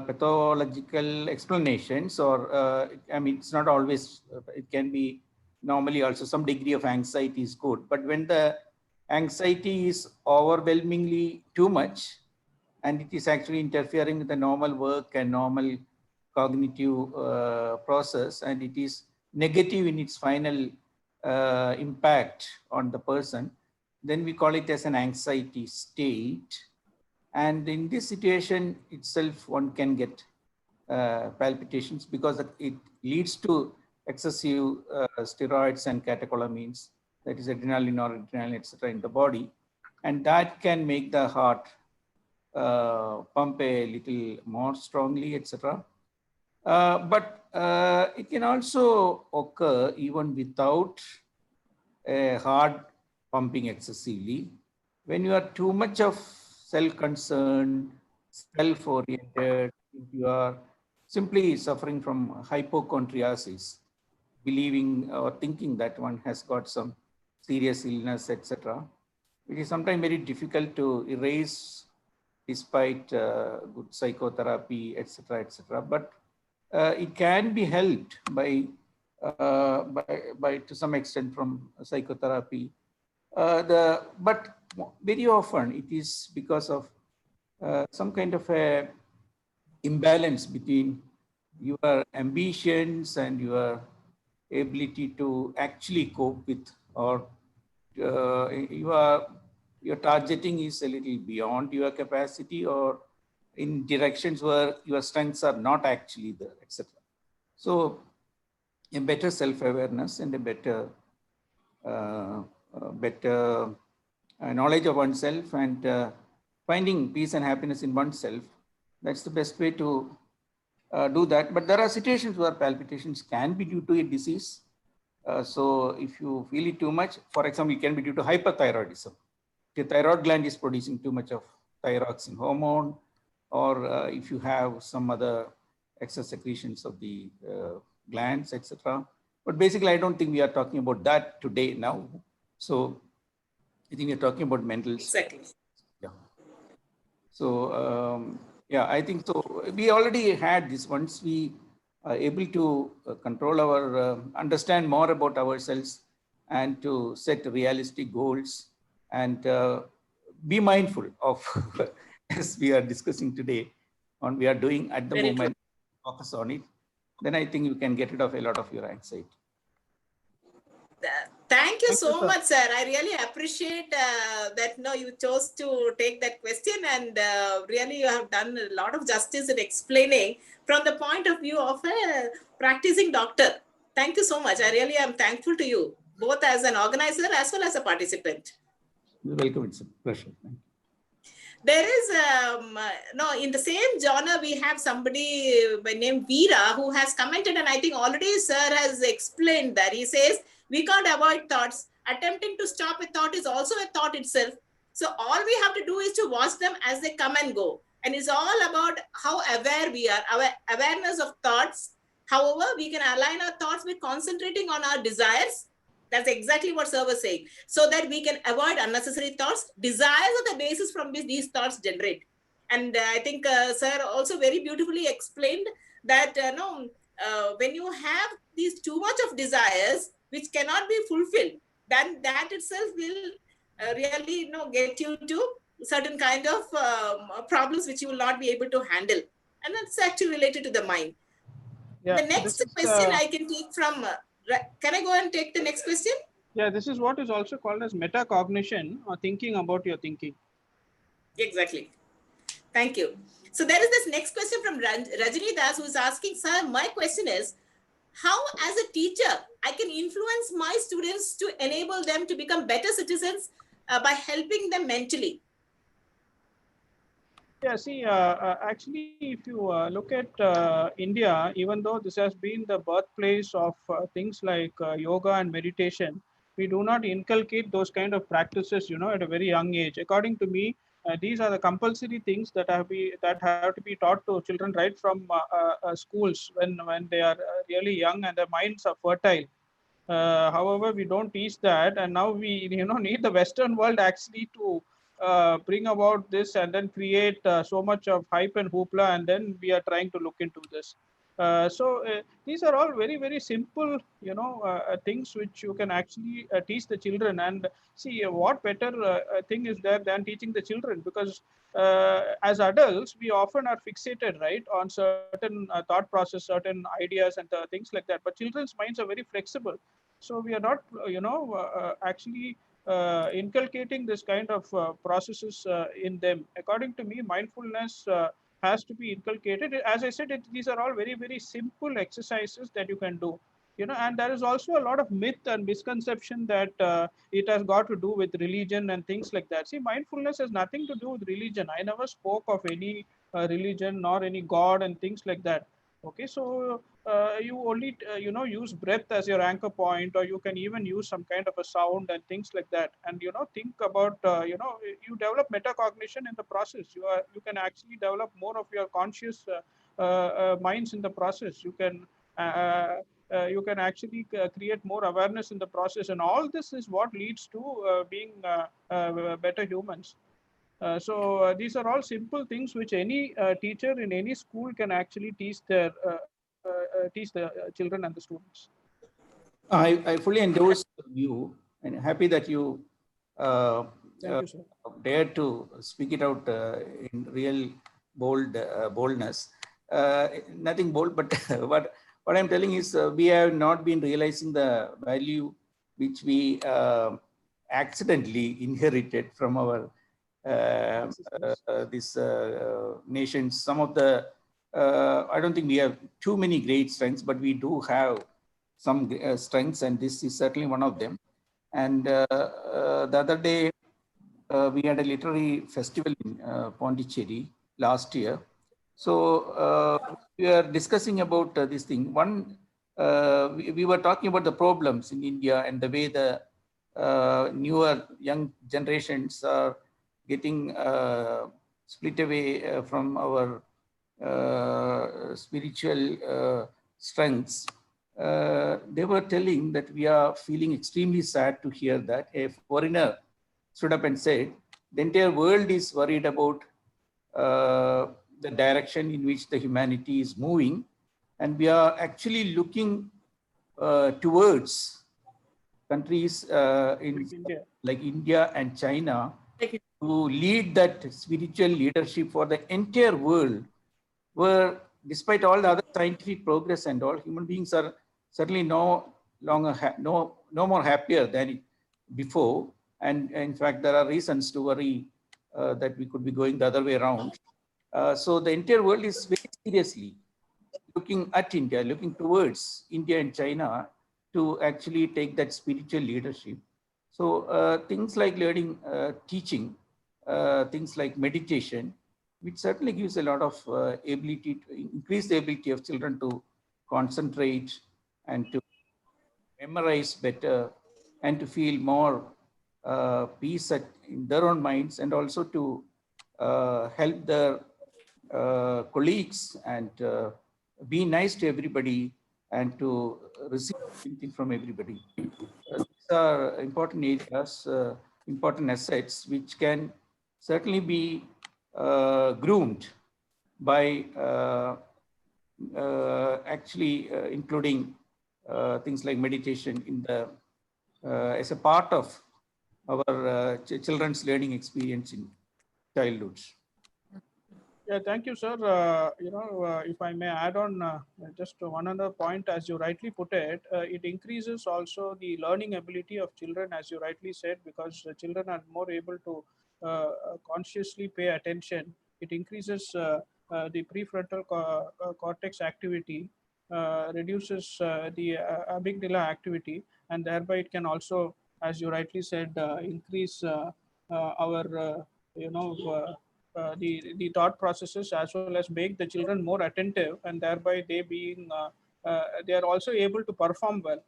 pathological explanations, or I mean, it's not always, it can be normally also some degree of anxiety is good, but when the anxiety is overwhelmingly too much, and it is actually interfering with the normal work and normal cognitive process, and it is negative in its final impact on the person, then we call it as an anxiety state. And in this situation itself, one can get palpitations because it leads to excessive steroids and catecholamines, that is adrenaline or adrenaline, etc., in the body. And that can make the heart pump a little more strongly, etc. But it can also occur even without a heart pumping excessively. When you are too much of self-concerned, self-oriented, you are simply suffering from hypochondriasis, believing or thinking that one has got some serious illness, etc. It is sometimes very difficult to erase despite good psychotherapy, etc., etc. But it can be helped by to some extent from psychotherapy. But very often it is because of some kind of a imbalance between your ambitions and your ability to actually cope with, or your targeting is a little beyond your capacity, or in directions where your strengths are not actually there, etc. So a better self-awareness and a better knowledge of oneself, and finding peace and happiness in oneself, that's the best way to do that. But there are situations where palpitations can be due to a disease. So if you feel it too much, for example, it can be due to hyperthyroidism. The thyroid gland is producing too much of thyroxine hormone, or if you have some other excess secretions of the glands, etc. But basically, I don't think we are talking about that today now. So I think we're talking about mental. Exactly. Yeah. So yeah, I think so. We already had this. Once we are able to control our, understand more about ourselves, and to set realistic goals, and be mindful of, as we are discussing today, on we are doing at the moment, focus on it, then I think you can get rid of a lot of your anxiety. Thank you so much, sir. I really appreciate that you chose to take that question, and really you have done a lot of justice in explaining from the point of view of a practicing doctor. Thank you so much. I really am thankful to you, both as an organizer as well as a participant. You're welcome. It's a pleasure. Thank you. There is in the same genre we have somebody by name Veera who has commented, and I think already sir has explained that. He says we can't avoid thoughts. Attempting to stop a thought is also a thought itself. So all we have to do is to watch them as they come and go, and it's all about how aware we are, our awareness of thoughts. However, we can align our thoughts with concentrating on our desires. That's exactly what sir was saying. So that we can avoid unnecessary thoughts. Desires are the basis from which these thoughts generate. And I think sir also very beautifully explained that when you have these too much of desires which cannot be fulfilled, then that itself will really get you to certain kind of problems which you will not be able to handle. And that's actually related to the mind. Yeah, the next question I can take from, can I go and take the next question? Yeah, this is what is also called as metacognition, or thinking about your thinking. Exactly. Thank you. So there is this next question from Rajini Das, who is asking, sir, my question is, how as a teacher I can influence my students to enable them to become better citizens by helping them mentally? Yeah, see, actually, if you look at India, even though this has been the birthplace of things like yoga and meditation, we do not inculcate those kind of practices, at a very young age. According to me, these are the compulsory things that have to be taught to children right from schools when they are really young and their minds are fertile. However, we don't teach that, and now we need the Western world actually to bring about this and then create so much of hype and hoopla, and then we are trying to look into this. So these are all very, very simple, things which you can actually teach the children. And see, what better thing is there than teaching the children? Because as adults, we often are fixated, right, on certain thought process, certain ideas, and things like that. But children's minds are very flexible. So we are not, actually inculcating this kind of processes in them. According to me, mindfulness has to be inculcated. As I said, these are all very, very simple exercises that you can do. And there is also a lot of myth and misconception that it has got to do with religion and things like that. See, mindfulness has nothing to do with religion. I never spoke of any religion nor any god and things like that. Okay, so you only use breath as your anchor point, or you can even use some kind of a sound and things like that. And think about you develop metacognition in the process. You can actually develop more of your conscious minds in the process. You can actually create more awareness in the process, and all this is what leads to being better humans. So these are all simple things which any teacher in any school can actually teach the children and the students. I fully endorse the view, and happy that you uh, Thank you, sir. dare to speak it out in real boldness. Nothing bold, but what I'm telling is we have not been realizing the value which we accidentally inherited from our these nations. Some of the I don't think we have too many great strengths, but we do have some strengths, and this is certainly one of them. And the other day, we had a literary festival in Pondicherry last year. So we are discussing about this thing. One, we were talking about the problems in India and the way the newer young generations are getting split away from our spiritual strengths. They were telling that we are feeling extremely sad to hear that a foreigner stood up and said, the entire world is worried about the direction in which the humanity is moving, and we are actually looking towards countries like India and China to lead that spiritual leadership for the entire world, where despite all the other scientific progress and all, human beings are certainly no more happier than before. And in fact, there are reasons to worry that we could be going the other way around. So the entire world is very seriously looking at India, looking towards India and China to actually take that spiritual leadership. So things like learning, teaching, things like meditation, which certainly gives a lot of ability to increase the ability of children to concentrate and to memorize better and to feel more peace in their own minds, and also to help their colleagues and be nice to everybody and to receive anything from everybody. These are important areas, important assets, which can certainly be groomed by actually including things like meditation in the as a part of our children's learning experience in childhood. Yeah, thank you, sir. If I may add on just one other point, as you rightly put it, it increases also the learning ability of children, as you rightly said, because children are more able to consciously pay attention. It increases the prefrontal cortex activity, reduces the amygdala activity, and thereby it can also, as you rightly said, increase our, the thought processes, as well as make the children more attentive, and thereby they are also able to perform well.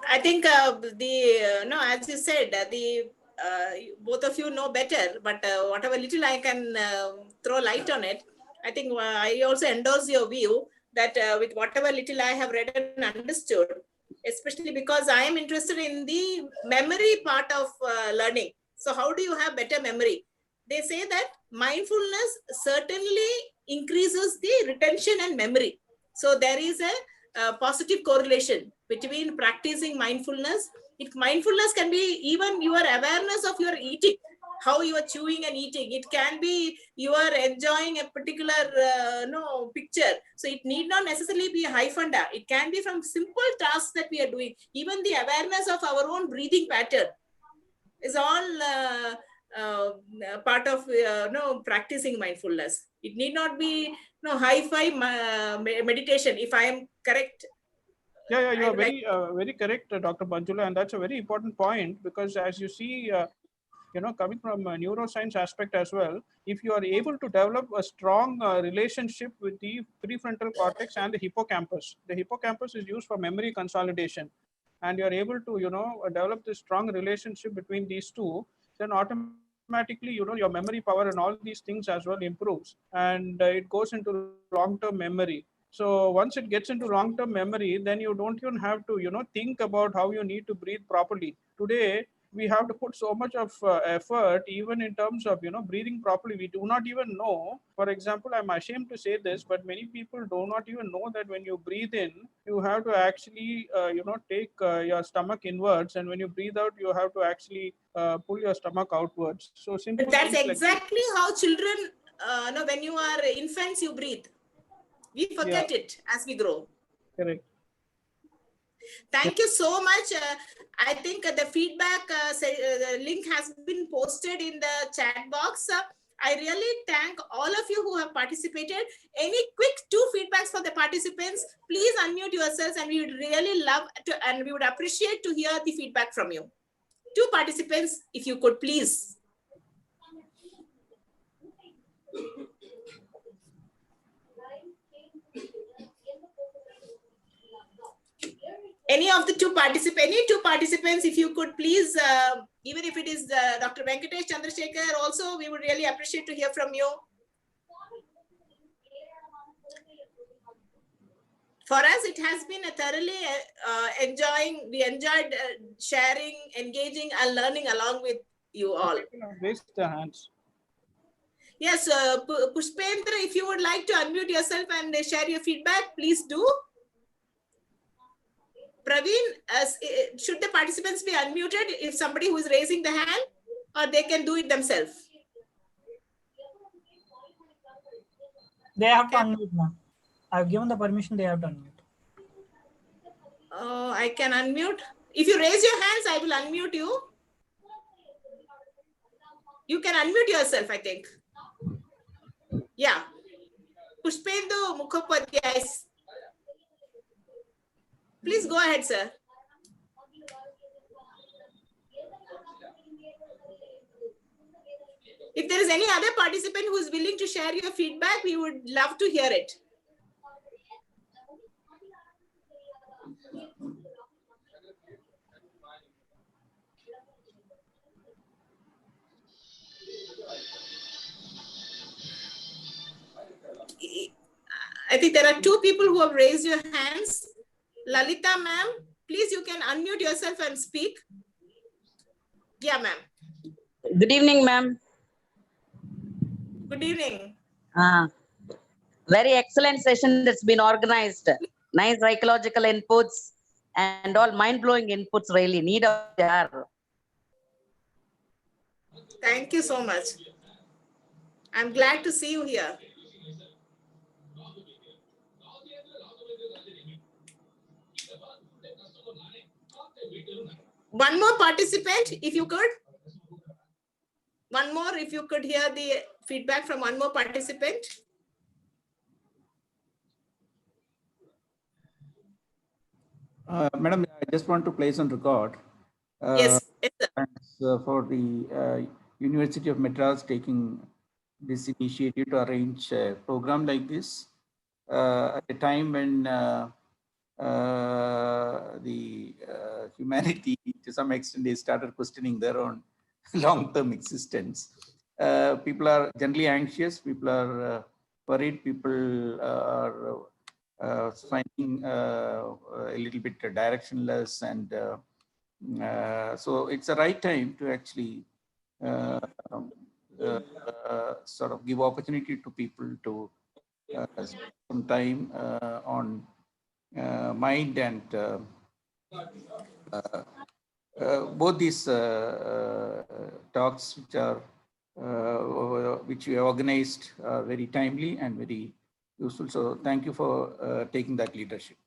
I think no, as you said, both of you know better, but whatever little I can throw light on it, I think I also endorse your view that with whatever little I have read and understood, especially because I am interested in the memory part of learning. So how do you have better memory? They say that mindfulness certainly increases the retention and memory. So there is a positive correlation between practicing mindfulness. Mindfulness can be even your awareness of your eating. how you are chewing and eating. It can be you are enjoying a particular picture. So it need not necessarily be high funda. It can be from simple tasks that we are doing. Even the awareness of our own breathing pattern is all part of practicing mindfulness. It need not be high-fi meditation, if I am correct. Yeah, you are very correct, Dr. Banjula, and that's a very important point, because as you see, coming from a neuroscience aspect as well, if you are able to develop a strong relationship with the prefrontal cortex and the hippocampus is used for memory consolidation, and you are able to, develop this strong relationship between these two, then automatically, your memory power and all these things as well improves, and it goes into long-term memory. So once it gets into long-term memory, then you don't even have to, think about how you need to breathe properly. Today, we have to put so much of effort, even in terms of, breathing properly. We do not even know. For example, I'm ashamed to say this, but many people do not even know that when you breathe in, you have to actually, take your stomach inwards, and when you breathe out, you have to actually pull your stomach outwards. So simple. But that's exactly how children, when you are infants, you breathe. We forget it as we grow. Correct. Thank you so much. I think the feedback link has been posted in the chat box. I really thank all of you who have participated. Any quick 2 feedbacks for the participants, please unmute yourselves, and we would really love to, and we would appreciate to hear the feedback from you. 2 participants, if you could please. Any of the 2 participants, if you could please, even if it is Dr. Venkatesh Chandrasekhar also, we would really appreciate to hear from you. For us, it has been a thoroughly we enjoyed sharing, engaging, and learning along with you all. Raise the hands. Yes, Pushpendra, if you would like to unmute yourself and share your feedback, please do. Praveen, should the participants be unmuted if somebody who is raising the hand, or they can do it themselves? They have to unmute, ma'am. I've given the permission, they have to unmute. I can unmute. If you raise your hands, I will unmute you. You can unmute yourself, I think. Yeah. Pushpendu Mukhopadhyay. Please go ahead, sir. If there is any other participant who is willing to share your feedback, we would love to hear it. I think there are 2 people who have raised your hands. Lalita, ma'am, please, you can unmute yourself and speak. Yeah, ma'am. Good evening, ma'am. Good evening. Very excellent session that's been organized. Nice psychological inputs and all mind-blowing inputs, really. Need of the hour. Thank you so much. I'm glad to see you here. One more participant, if you could. One more, if you could hear the feedback from one more participant. Madam, I just want to place on record. Yes. Thanks for the University of Madras taking this initiative to arrange a program like this at a time when the humanity, to some extent, they started questioning their own long-term existence. People are generally anxious. People are worried. People are finding a little bit directionless, and so it's the right time to actually sort of give opportunity to people to spend some time on mind and both these talks which we organized are very timely and very useful. So thank you for taking that leadership.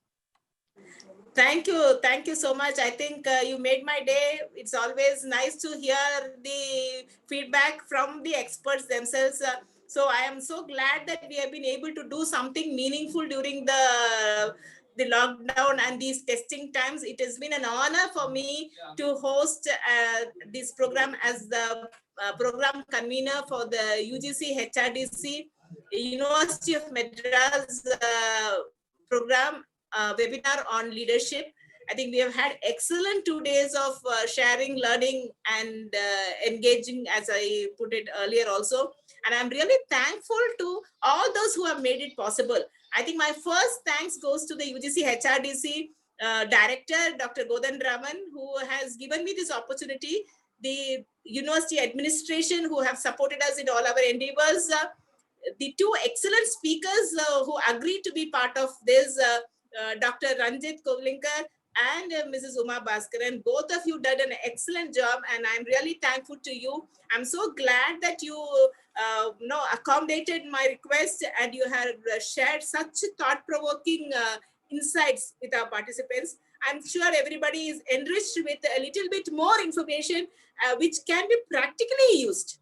Thank you so much. I think you made my day. It's always nice to hear the feedback from the experts themselves. So I am so glad that we have been able to do something meaningful during the lockdown and these testing times. It has been an honor for me to host this program as the program convener for the UGC HRDC University of Madras program webinar on leadership. I think we have had excellent 2 days of sharing, learning, and engaging, as I put it earlier also. And I'm really thankful to all those who have made it possible. I think my first thanks goes to the UGC HRDC director, Dr. Godan Raman, who has given me this opportunity, the university administration who have supported us in all our endeavors, the two excellent speakers who agreed to be part of this, Dr. Ranjit Kovilinkal and Mrs. Uma Bhaskaran. Both of you did an excellent job, and I'm really thankful to you. I'm so glad that you accommodated my request and you have shared such thought-provoking insights with our participants. I'm sure everybody is enriched with a little bit more information which can be practically used.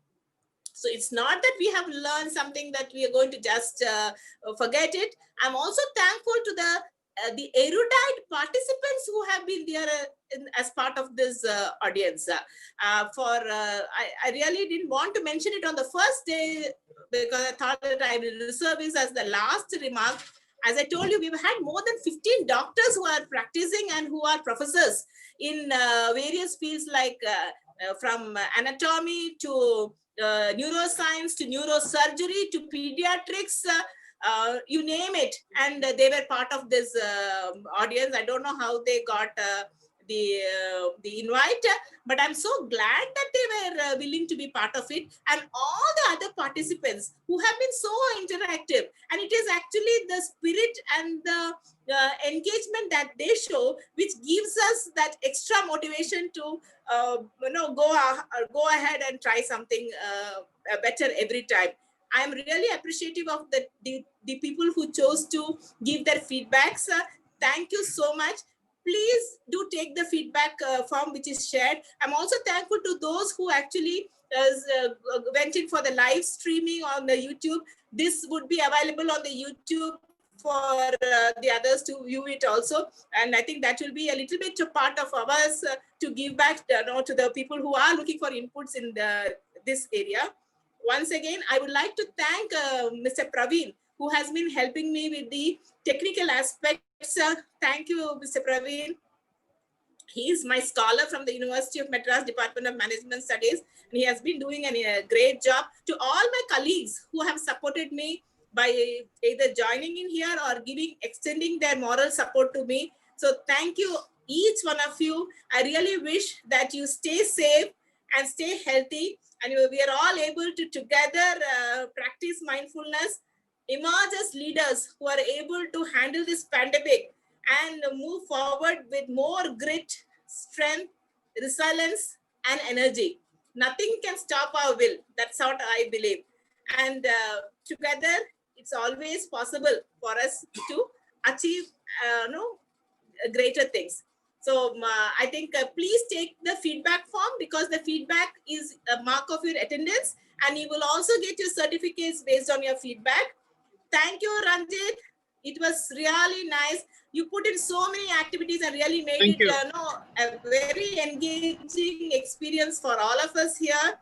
So it's not that we have learned something that we are going to just forget it. I'm also thankful to the erudite participants who have been there as part of this audience. I really didn't want to mention it on the first day because I thought that I will reserve this as the last remark. As I told you, we've had more than 15 doctors who are practicing and who are professors in various fields like from anatomy to neuroscience to neurosurgery to pediatrics, you name it, and they were part of this audience. I don't know how they got the invite, but I'm so glad that they were willing to be part of it, and all the other participants who have been so interactive. And it is actually the spirit and the engagement that they show which gives us that extra motivation to go ahead and try something better every time. I'm really appreciative of the people who chose to give their feedbacks. Thank you so much. Please do take the feedback form which is shared. I'm also thankful to those who actually went in for the live streaming on the YouTube. This would be available on the YouTube for the others to view it also. And I think that will be a little bit a part of ours to give back to the people who are looking for inputs in this area. Once again, I would like to thank Mr. Praveen, who has been helping me with the technical aspects. Thank you, Mr. Praveen. He is my scholar from the University of Madras Department of Management Studies, and he has been doing a great job. To all my colleagues who have supported me by either joining in here or extending their moral support to me. So thank you, each one of you. I really wish that you stay safe and stay healthy, and we are all able to together practice mindfulness, emerge as leaders who are able to handle this pandemic and move forward with more grit, strength, resilience, and energy. Nothing can stop our will. That's what I believe. And together, it's always possible for us to achieve greater things. So I think please take the feedback form, because the feedback is a mark of your attendance, and you will also get your certificates based on your feedback. Thank you, Ranjit. It was really nice. You put in so many activities and really made it a very engaging experience for all of us here.